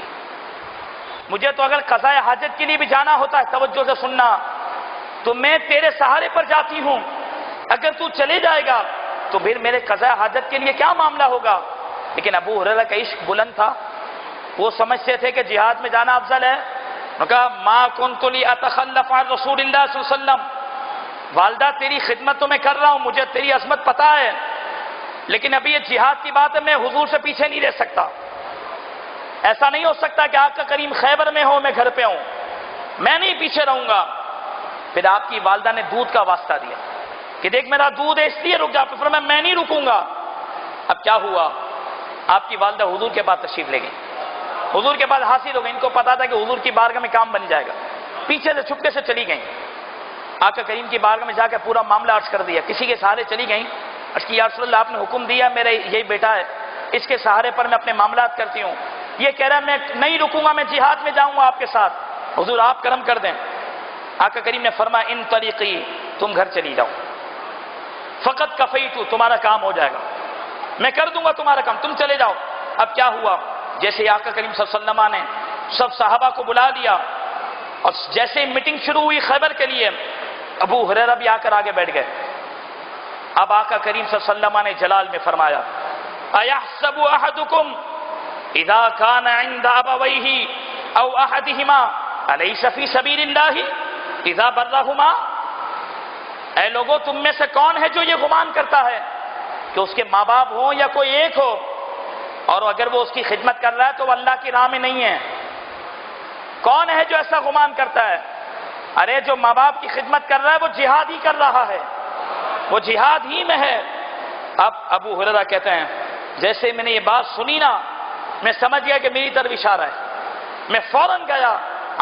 مجھے تو اگر قضاء حاجت کے لیے بھی جانا ہوتا ہے، توجہ سے سننا، تو میں تیرے سہارے پر جاتی ہوں، اگر تو چلے جائے گا تو پھر میرے قضاء حاجت کے لیے کیا معاملہ ہوگا؟ لیکن ابو ہریرہ کا عشق بلند تھا، وہ سمجھتے تھے کہ جہاد میں جانا افضل ہے۔ انہوں نے کہا ما کنت لاتخلف عن رسول اللہ صلی اللہ علیہ وسلم، والدہ تیری خدمت تو میں کر رہا ہوں، مجھے تیری عظمت پتہ ہے، لیکن ابھی یہ جہاد کی بات ہے، میں حضور سے پیچھے نہیں رہ سکتا، ایسا نہیں ہو سکتا کہ آقا کریم خیبر میں ہو میں گھر پہ ہوں، میں نہیں پیچھے رہوں گا۔ پھر آپ کی والدہ نے دودھ کا واسطہ دیا کہ دیکھ میرا دودھ ہے اس لیے رک جا، پھر میں نہیں رکوں گا۔ اب کیا ہوا؟ آپ کی والدہ حضور کے پاس تشریف لے گئی، حضور کے پاس حاصل ہو گئی، ان کو پتا تھا کہ حضور کی بارگاہ میں کام بن جائے گا، پیچھے سے چھپکے سے چلی گئیں، آقا کریم کی بارگاہ میں جا کے پورا معاملہ عرض کر دیا، کسی کے سہارے چلی گئیں، عرض کی یا رسول اللہ آپ نے حکم دیا، میرا یہی بیٹا ہے، اس کے سہارے پر میں اپنے معاملات کرتی ہوں، یہ کہہ رہا ہے میں نہیں رکوں گا، میں جہاد میں جاؤں گا آپ کے ساتھ، حضور آپ کرم کر دیں۔ آقا کریم نے فرمایا ان طریقی، تم گھر چلی جاؤ، فقط کفیتو، تمہارا کام ہو جائے گا، میں کر دوں گا تمہارا کام، تم چلے جاؤ۔ اب کیا ہوا؟ جیسے آقا کریم صلی اللہ علیہ وسلم نے سب صحابہ کو بلا لیا اور جیسے میٹنگ شروع ہوئی خیبر کے لیے، ابو ہریرہ بھی آ کر آگے بیٹھ گئے۔ اب آقا کریم صلی اللہ علیہ وسلم نے جلال میں فرمایا اَيَحْسَبُ أَحَدُكُمْ إِذَا كَانَ عِنْدَ أَبَوَيْهِ أَوْ أَحَدِهِمَا أَلَيْسَ فِي سَبِيلِ اللَّهِ إِذَا بَرَّهُمَا، اے لوگو تم میں سے کون ہے جو یہ گمان کرتا ہے کہ اس کے ماں باپ ہوں یا کوئی ایک ہو، اور اگر وہ اس کی خدمت کر رہا ہے تو وہ اللہ کی راہ میں نہیں ہے؟ کون ہے جو ایسا گمان کرتا ہے؟ ارے جو ماں باپ کی خدمت کر رہا ہے وہ جہاد ہی کر رہا ہے، وہ جہاد ہی میں ہے۔ اب ابو ہریرہ کہتے ہیں جیسے میں نے یہ بات سنی نا، میں سمجھ گیا کہ میری طرف اشارہ ہے، میں فوراً گیا۔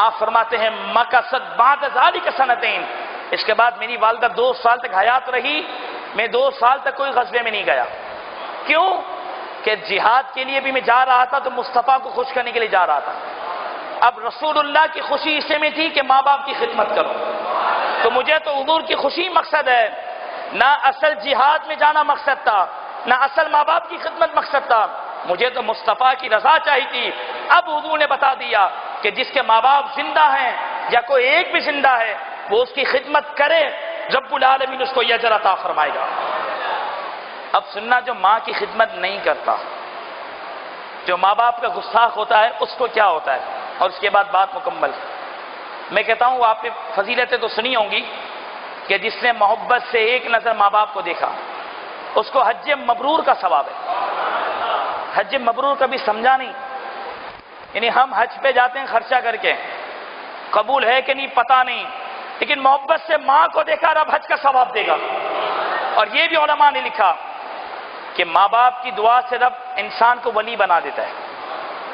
آپ فرماتے ہیں مکثت بعد ذالک سنتین، اس کے بعد میری والدہ 2 سال تک حیات رہی، میں 2 سال تک کوئی غزوے میں نہیں گیا۔ کیوں؟ کہ جہاد کے لیے بھی میں جا رہا تھا تو مصطفیٰ کو خوش کرنے کے لیے جا رہا تھا۔ اب رسول اللہ کی خوشی اسے میں تھی کہ ماں باپ کی خدمت کرو، تو مجھے تو حضور کی خوشی مقصد ہے، نہ اصل جہاد میں جانا مقصد تھا، نہ اصل ماں باپ کی خدمت مقصد تھا، مجھے تو مصطفیٰ کی رضا چاہی تھی۔ اب حضور نے بتا دیا کہ جس کے ماں باپ زندہ ہیں یا کوئی ایک بھی زندہ ہے وہ اس کی خدمت کرے، رب العالمین اس کو یہ اجر عطا فرمائے گا۔ اب سننا، جو ماں کی خدمت نہیں کرتا، جو ماں باپ کا گستاخ ہوتا ہے، اس کو کیا ہوتا ہے؟ اور اس کے بعد بات مکمل۔ میں کہتا ہوں آپ نے فضیلتیں تو سنی ہوں گی کہ جس نے محبت سے ایک نظر ماں باپ کو دیکھا اس کو حج مبرور کا ثواب ہے۔ حج مبرور کبھی سمجھا نہیں، یعنی ہم حج پہ جاتے ہیں خرچہ کر کے، قبول ہے کہ نہیں پتہ نہیں، لیکن محبت سے ماں کو دیکھا رب حج کا ثواب دے گا۔ اور یہ بھی علماء نے لکھا کہ ماں باپ کی دعا سے رب انسان کو ولی بنا دیتا ہے،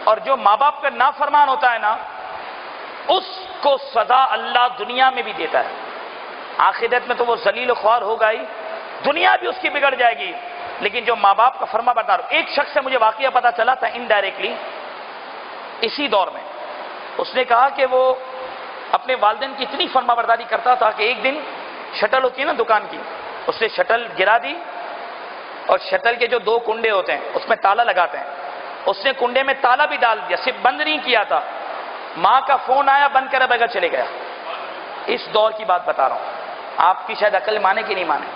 اور جو ماں باپ کا نافرمان ہوتا ہے نا، اس کو سزا اللہ دنیا میں بھی دیتا ہے، آخرت میں تو وہ ذلیل و خوار ہوگا ہی، دنیا بھی اس کی بگڑ جائے گی۔ لیکن جو ماں باپ کا فرما بردار، ایک شخص سے مجھے واقعہ پتا چلا تھا انڈائریکٹلی اسی دور میں، اس نے کہا کہ وہ اپنے والدین کی اتنی فرما برداری کرتا تھا کہ ایک دن شٹل ہوتی ہے نا دکان کی، اس نے شٹل گرا دی، اور شٹل کے جو 2 کنڈے ہوتے ہیں اس میں تالا لگاتے ہیں، اس نے کنڈے میں تالا بھی ڈال دیا، صرف بند نہیں کیا تھا، ماں کا فون آیا، بند کرے بغیر چلے گیا۔ اس دور کی بات بتا رہا ہوں، آپ کی شاید عقل مانے کہ نہیں مانے۔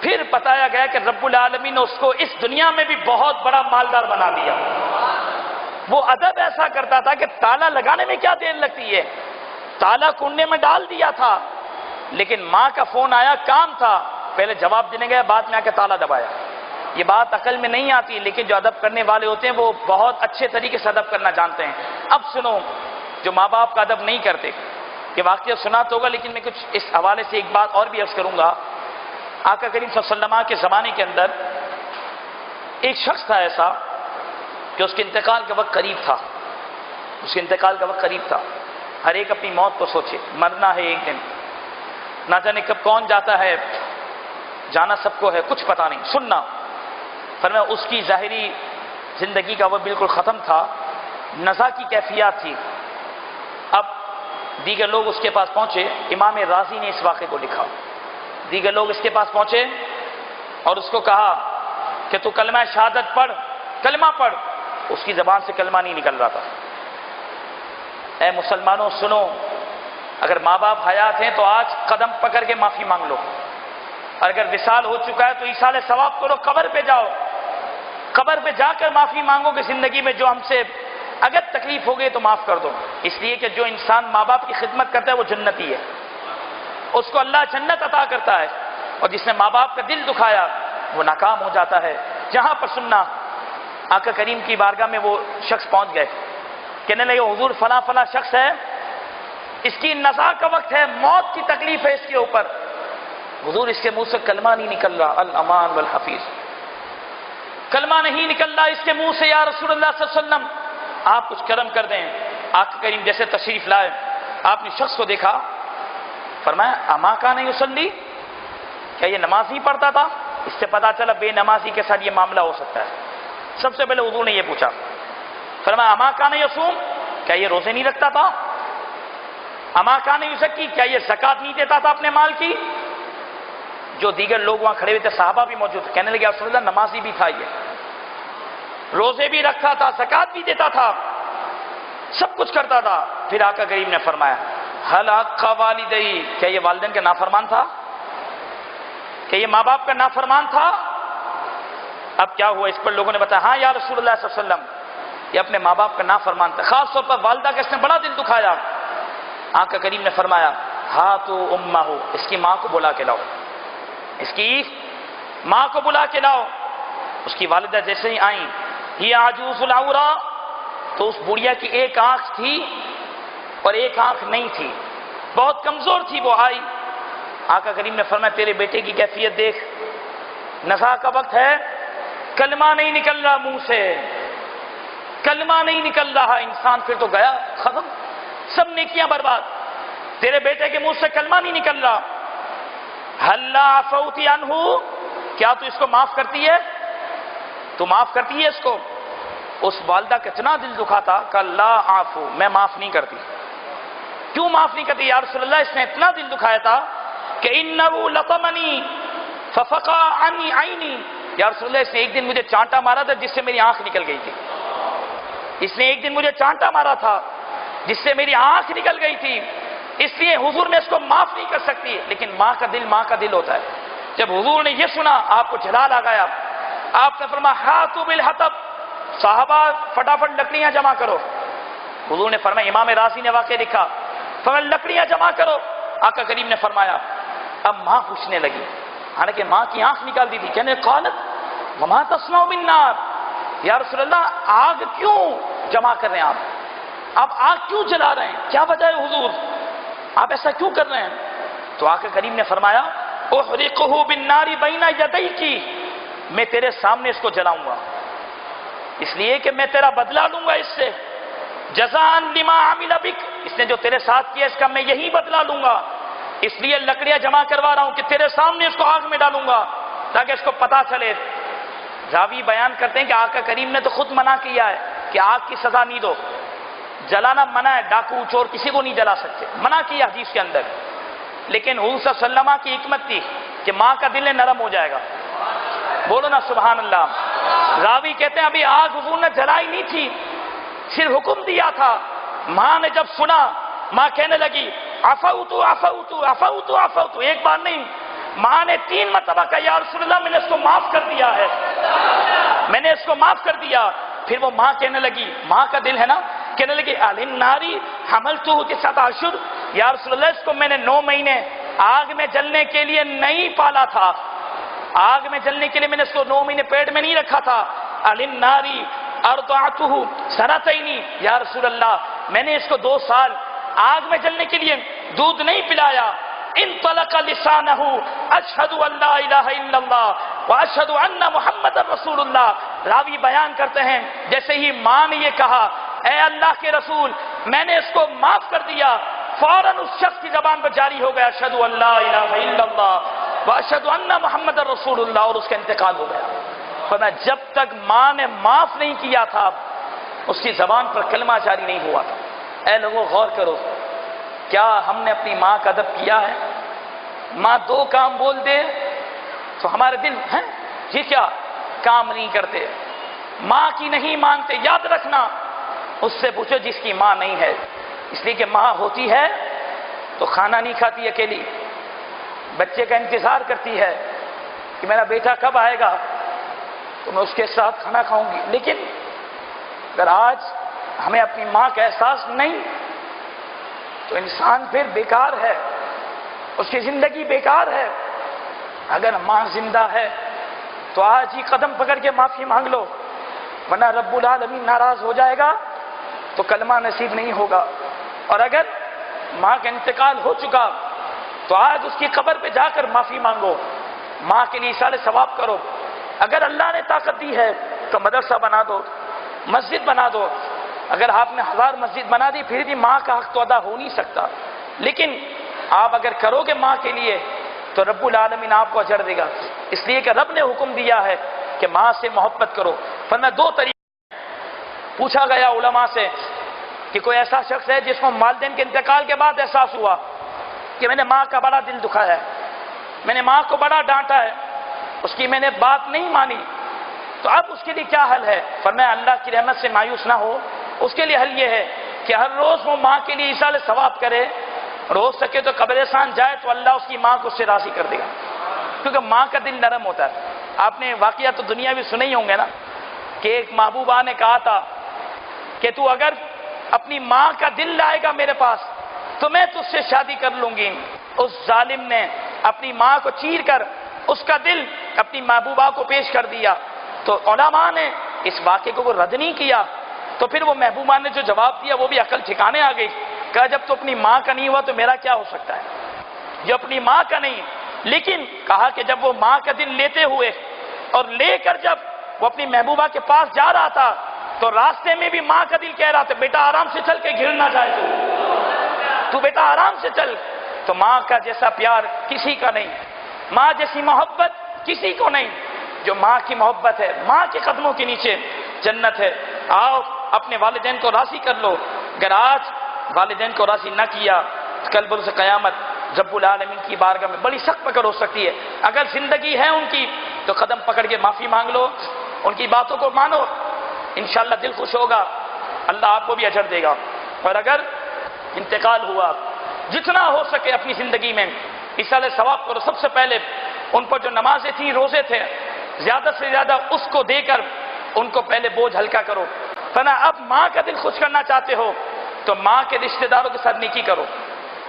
پھر بتایا گیا کہ رب العالمین نے اس کو اس دنیا میں بھی بہت بڑا مالدار بنا دیا۔ وہ ادب ایسا کرتا تھا کہ تالا لگانے میں کیا دیر لگتی ہے، تالا کنڈے میں ڈال دیا تھا، لیکن ماں کا فون آیا، کام تھا، پہلے جواب دینے گیا، بعد میں آ کے تالا دبایا۔ یہ بات عقل میں نہیں آتی، لیکن جو ادب کرنے والے ہوتے ہیں وہ بہت اچھے طریقے سے ادب کرنا جانتے ہیں۔ اب سنو، جو ماں باپ کا ادب نہیں کرتے، یہ واقعہ سنا تو ہوگا، لیکن میں کچھ اس حوالے سے ایک بات اور بھی عرض کروں گا۔ آقا کریم صلی اللہ علیہ وسلم کے زمانے کے اندر ایک شخص تھا ایسا کہ اس کے انتقال کا وقت قریب تھا، اس کے انتقال کا وقت قریب تھا۔ ہر ایک اپنی موت کو سوچے، مرنا ہے ایک دن، نہ جانے کب کون جاتا ہے، جانا سب کو ہے، کچھ پتہ نہیں۔ سننا فرمایا اس کی ظاہری زندگی کا وہ بالکل ختم تھا، نزا کی کیفیات تھی۔ اب دیگر لوگ اس کے پاس پہنچے، امام رازی نے اس واقعے کو لکھا، دیگر لوگ اس کے پاس پہنچے اور اس کو کہا کہ تو کلمہ شہادت پڑھ، کلمہ پڑھ۔ اس کی زبان سے کلمہ نہیں نکل رہا تھا۔ اے مسلمانوں سنو، اگر ماں باپ حیات ہیں تو آج قدم پکڑ کے معافی مانگ لو، اور اگر وصال ہو چکا ہے تو ایصال ثواب کرو، قبر پہ جاؤ، قبر پہ جا کر معافی مانگو کہ زندگی میں جو ہم سے اگر تکلیف ہو گئی تو معاف کر دو، اس لیے کہ جو انسان ماں باپ کی خدمت کرتا ہے وہ جنتی ہے، اس کو اللہ جنت عطا کرتا ہے، اور جس نے ماں باپ کا دل دکھایا وہ ناکام ہو جاتا ہے۔ جہاں پر سننا، آقا کریم کی بارگاہ میں وہ شخص پہنچ گئے، کہنے لگے حضور فلاں فلاں شخص ہے، اس کی نزا کا وقت ہے، موت کی تکلیف ہے اس کے اوپر۔ حضور اس کے منہ سے کلمہ نہیں نکل رہا، الامان والحفیظ، کلمہ نہیں نکل رہا اس کے منہ سے۔ یا رسول اللہ صلی اللہ علیہ وسلم آپ کچھ کرم کر دیں۔ آقا کریم جیسے تشریف لائے، آپ نے شخص کو دیکھا، فرمایا اما کان یصلی، کیا یہ نماز نہیں پڑھتا تھا؟ اس سے پتا چلا بے نمازی کے ساتھ یہ معاملہ ہو سکتا ہے۔ سب سے پہلے حضور نے یہ پوچھا، فرمایا اما کان یصوم، کیا یہ روزے نہیں رکھتا تھا؟ اما کان یزکی، کیا یہ زکات نہیں دیتا تھا اپنے مال کی؟ جو دیگر لوگ وہاں کھڑے ہوئے تھے، صحابہ بھی موجود تھے، کہنے لگے یا رسول اللہ نمازی بھی تھا، یہ روزے بھی رکھتا تھا، زکات بھی دیتا تھا، سب کچھ کرتا تھا۔ پھر آقا کریم نے فرمایا حل حق والدی، کیا یہ والدین کا نافرمان تھا؟ کیا یہ ماں باپ کا نافرمان تھا؟ اب کیا ہوا؟ اس پر لوگوں نے بتایا ہاں یا رسول اللہ صلی اللہ علیہ وسلم یہ اپنے ماں باپ کا نافرمان تھا، خاص طور پر والدہ کا اس نے بڑا دل دکھایا۔ آقا کریم نے فرمایا ہاں تو امہ ہو، اس کی ماں کو بلا کے لاؤ، اس کی ماں کو بلا کے لاؤ۔ اس کی والدہ جیسے ہی آئیں، یہ عجوز العورا، تو اس بڑھیا کی ایک آنکھ تھی اور ایک آنکھ نہیں تھی، بہت کمزور تھی، وہ آئی۔ آقا کریم نے فرمایا تیرے بیٹے کی کیفیت دیکھ، نزا کا وقت ہے، کلمہ نہیں نکل رہا منہ سے، کلمہ نہیں نکل رہا، انسان پھر تو گیا، ختم، سب نیکیاں برباد، تیرے بیٹے کے منہ سے کلمہ نہیں نکل رہا۔ ہلا عفوتی عنہ، کیا تو اس کو معاف کرتی ہے؟ تو معاف کرتی ہے اس کو؟ اس والدہ کا اتنا دل دکھا تھا کہ لا عفو، میں معاف نہیں کرتی۔ کیوں معاف نہیں کرتی یا رسول اللہ؟ اس نے اتنا دل دکھایا تھا کہ انہ لطمنی ففقع عنی عینی، یا رسول اللہ اس نے ایک دن مجھے چانٹا مارا تھا جس سے میری آنکھ نکل گئی تھی، اس نے ایک دن مجھے چانٹا مارا تھا جس سے میری آنکھ نکل گئی تھی، اس لیے حضور میں اس کو معاف نہیں کر سکتی۔ لیکن ماں کا دل ماں کا دل ہوتا ہے۔ جب حضور نے یہ سنا آپ کو جلال آ گیا، آپ نے فرمایا ہاتھو بالحطب، صحابہ فٹافٹ لکڑیاں جمع کرو۔ حضور نے فرمایا، امام رازی نے واقعہ لکھا، فرمایا لکڑیاں جمع کرو۔ آقا کریم نے فرمایا، اب ماں پوچھنے لگی، حالانکہ ماں کی آنکھ نکال دی تھی، کہنے قالت وما تصنع بالنار، یا رسول اللہ آگ کیوں جمع کر رہے ہیں آپ آگ کیوں جلا رہے ہیں؟ کیا وجہ ہے حضور؟ آپ ایسا کیوں کر رہے ہیں؟ تو آقا کریم نے فرمایا احرقہ بالنار بین یدیک، میں تیرے سامنے اس کو جلاؤں گا، اس لیے کہ میں تیرا بدلہ لوں گا اس سے، جزاء لما عمل بک، اس نے جو تیرے ساتھ کیا اس کا میں یہی بدلہ لوں گا، اس لیے لکڑیاں جمع کروا رہا ہوں کہ تیرے سامنے اس کو آگ میں ڈالوں گا تاکہ اس کو پتا چلے۔ راوی بیان کرتے ہیں کہ آقا کریم نے تو خود منع کیا ہے کہ آگ کی سزا نہیں دو، جلانا منع ہے، ڈاکو چور کسی کو نہیں جلا سکتے، منع کیا حدیث کے اندر۔ لیکن حضور صلی اللہ علیہ وسلم کی حکمت تھی کہ ماں کا دل نرم ہو جائے گا، بولو نا سبحان اللہ۔ راوی کہتے ہیں ابھی آگ حضور نے جلائی نہیں تھی، صرف حکم دیا تھا، ماں نے جب سنا ماں کہنے لگی عفوت عفوت عفوت عفوت، ایک بار نہیں، ماں نے 3 مرتبہ کہا یا رسول اللہ میں نے اس کو معاف کر دیا ہے، میں نے اس کو معاف کر دیا۔ پھر وہ ماں کہنے لگی، ماں کا دل ہے نا، کہنے لگی الناری حملتہ ک7 اشہر، یا رسول اللہ اس کو میں نے 9 مہینے آگ میں جلنے کے لیے نہیں پالا تھا، آگ میں جلنے کے لیے میں نے اس کو 9 مہینے پیٹ میں نہیں رکھا تھا۔ الناری ارضعتہ سنتین، یا رسول اللہ میں نے اس کو 2 سال آگ میں جلنے کے لیے دودھ نہیں پلایا۔ انطلق لسانہ اشہد ان لا الہ الا اللہ واشہد ان محمد رسول اللہ۔ راوی بیان کرتے ہیں جیسے ہی ماں نے یہ کہا اے اللہ کے رسول میں نے اس کو معاف کر دیا، فوراً اس شخص کی زبان پر جاری ہو گیا اشہد ان لا الہ الا اللہ واشہد ان محمد رسول اللہ، اور اس کا انتقال ہو گیا۔ فرمایا جب تک ماں نے معاف نہیں کیا تھا اس کی زبان پر کلمہ جاری نہیں ہوا تھا۔ اے لوگوں غور کرو، کیا ہم نے اپنی ماں کا ادب کیا ہے؟ ماں دو کام بول دے تو ہمارے دل ہیں یہ کیا کام نہیں کرتے، ماں کی نہیں مانتے۔ یاد رکھنا، اس سے پوچھو جس کی ماں نہیں ہے، اس لیے کہ ماں ہوتی ہے تو کھانا نہیں کھاتی اکیلی، بچے کا انتظار کرتی ہے کہ میرا بیٹا کب آئے گا تو میں اس کے ساتھ کھانا کھاؤں گی۔ لیکن اگر آج ہمیں اپنی ماں کا احساس نہیں تو انسان پھر بیکار ہے، اس کی زندگی بیکار ہے۔ اگر ماں زندہ ہے تو آج ہی قدم پکڑ کے معافی مانگ لو، ورنہ رب العالمین ناراض ہو جائے گا تو کلمہ نصیب نہیں ہوگا۔ اور اگر ماں کا انتقال ہو چکا تو آج اس کی قبر پہ جا کر معافی مانگو، ماں کے لیے ایصال ثواب کرو۔ اگر اللہ نے طاقت دی ہے تو مدرسہ بنا دو، مسجد بنا دو۔ اگر آپ نے 1000 مسجد بنا دی پھر بھی ماں کا حق تو ادا ہو نہیں سکتا، لیکن آپ اگر کرو گے ماں کے لیے تو رب العالمین آپ کو اجر دے گا، اس لیے کہ رب نے حکم دیا ہے کہ ماں سے محبت کرو۔ فرمایا دو طریقے پوچھا گیا علماء سے کہ کوئی ایسا شخص ہے جس کو والدین کے انتقال کے بعد احساس ہوا کہ میں نے ماں کا بڑا دل دکھایا ہے، میں نے ماں کو بڑا ڈانٹا ہے، اس کی میں نے بات نہیں مانی، تو اب اس کے لیے کیا حل ہے؟ فرمایا اللہ کی رحمت سے مایوس نہ ہو، اس کے لیے حل یہ ہے کہ ہر روز وہ ماں کے لیے ایصال ثواب کرے، روز سکے تو قبرستان جائے تو اللہ اس کی ماں کو اس سے راضی کر دے گا، کیونکہ ماں کا دل نرم ہوتا ہے۔ آپ نے واقعہ تو دنیا بھی سنے ہی ہوں گے نا کہ ایک محبوبہ نے کہا تھا کہ تو اگر اپنی ماں کا دل لائے گا میرے پاس تو میں تجھ سے شادی کر لوں گی۔ اس ظالم نے اپنی ماں کو چیر کر اس کا دل اپنی محبوبہ کو پیش کر دیا، تو علماء نے اس واقعے کو وہ رد نہیں کیا، تو پھر وہ محبوبہ نے جو جواب دیا وہ بھی عقل ٹھکانے آ گئی۔ کہا جب تو اپنی ماں کا نہیں ہوا تو میرا کیا ہو سکتا ہے، جو اپنی ماں کا نہیں۔ لیکن کہا کہ جب وہ ماں کا دل لیتے ہوئے اور لے کر جب وہ اپنی محبوبہ کے پاس جا رہا تھا تو راستے میں بھی ماں کا دل کہہ رہا تھا بیٹا آرام سے چل کے گر نہ جائے، تو بیٹا آرام سے چل۔ تو ماں کا جیسا پیار کسی کا نہیں، ماں جیسی محبت کسی کو نہیں، جو ماں کی محبت ہے، ماں کے قدموں کے نیچے جنت ہے۔ آؤ اپنے والدین کو راضی کر لو، اگر آج والدین کو راضی نہ کیا کل بروز قیامت رب العالمین کی بارگاہ میں بڑی سخت پکڑ ہو سکتی ہے۔ اگر زندگی ہے ان کی تو قدم پکڑ کے معافی مانگ لو، ان کی باتوں کو مانو، انشاءاللہ دل خوش ہوگا، اللہ آپ کو بھی اجر دے گا۔ اور اگر انتقال ہوا جتنا ہو سکے اپنی زندگی میں ایصال ثواب کرو۔ سب سے پہلے ان پر جو نمازیں تھیں، روزے تھے، زیادہ سے زیادہ اس کو دے کر ان کو پہلے بوجھ ہلکا کرو۔ فرمایا اب ماں کا دل خوش کرنا چاہتے ہو تو ماں کے رشتہ داروں کے ساتھ نیکی کرو،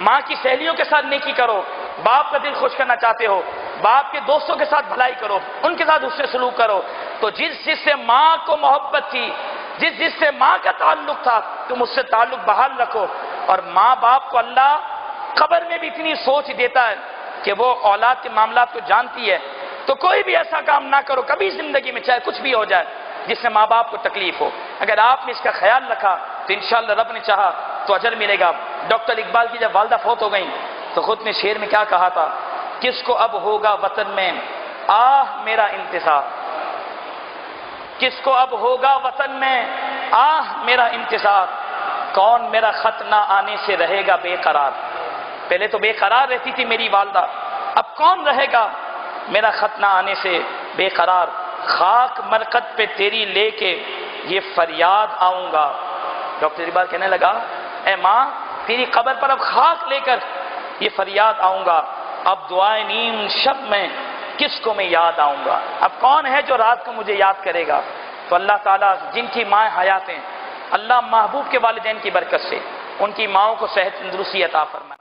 ماں کی سہیلیوں کے ساتھ نیکی کرو۔ باپ کا دل خوش کرنا چاہتے ہو، باپ کے دوستوں کے ساتھ بھلائی کرو، ان کے ساتھ حسن سلوک کرو۔ تو جس سے ماں کو محبت تھی، جس سے ماں کا تعلق تھا، تم اس سے تعلق بحال رکھو۔ اور ماں باپ کو اللہ قبر میں بھی اتنی سوچ دیتا ہے کہ وہ اولاد کے معاملات کو جانتی ہے، تو کوئی بھی ایسا کام نہ کرو کبھی زندگی میں، چاہے کچھ بھی ہو جائے، جس سے ماں باپ کو تکلیف ہو۔ اگر آپ نے اس کا خیال رکھا تو انشاءاللہ رب نے چاہا تو اجر ملے گا۔ ڈاکٹر اقبال کی جب والدہ فوت ہو گئیں تو خود نے شعر میں کیا کہا تھا، کس کو اب ہوگا وطن میں آہ میرا انتظار، کس کو اب ہوگا وطن میں آہ میرا انتظار، کون میرا خط نہ آنے سے رہے گا بے قرار۔ پہلے تو بے قرار رہتی تھی میری والدہ، اب کون رہے گا میرا خط نہ آنے سے بے قرار، خاک مرقد پہ تیری لے کے یہ فریاد آؤں گا۔ ڈاکٹر اقبال کہنے لگا اے ماں تیری قبر پر اب خاک لے کر یہ فریاد آؤں گا، اب دعائے نیم شب میں کس کو میں یاد آؤں گا، اب کون ہے جو رات کو مجھے یاد کرے گا۔ تو اللہ تعالیٰ جن کی ماں حیات ہیں، اللہ محبوب کے والدین کی برکت سے ان کی ماؤں کو صحت تندرستی عطا فرمائے۔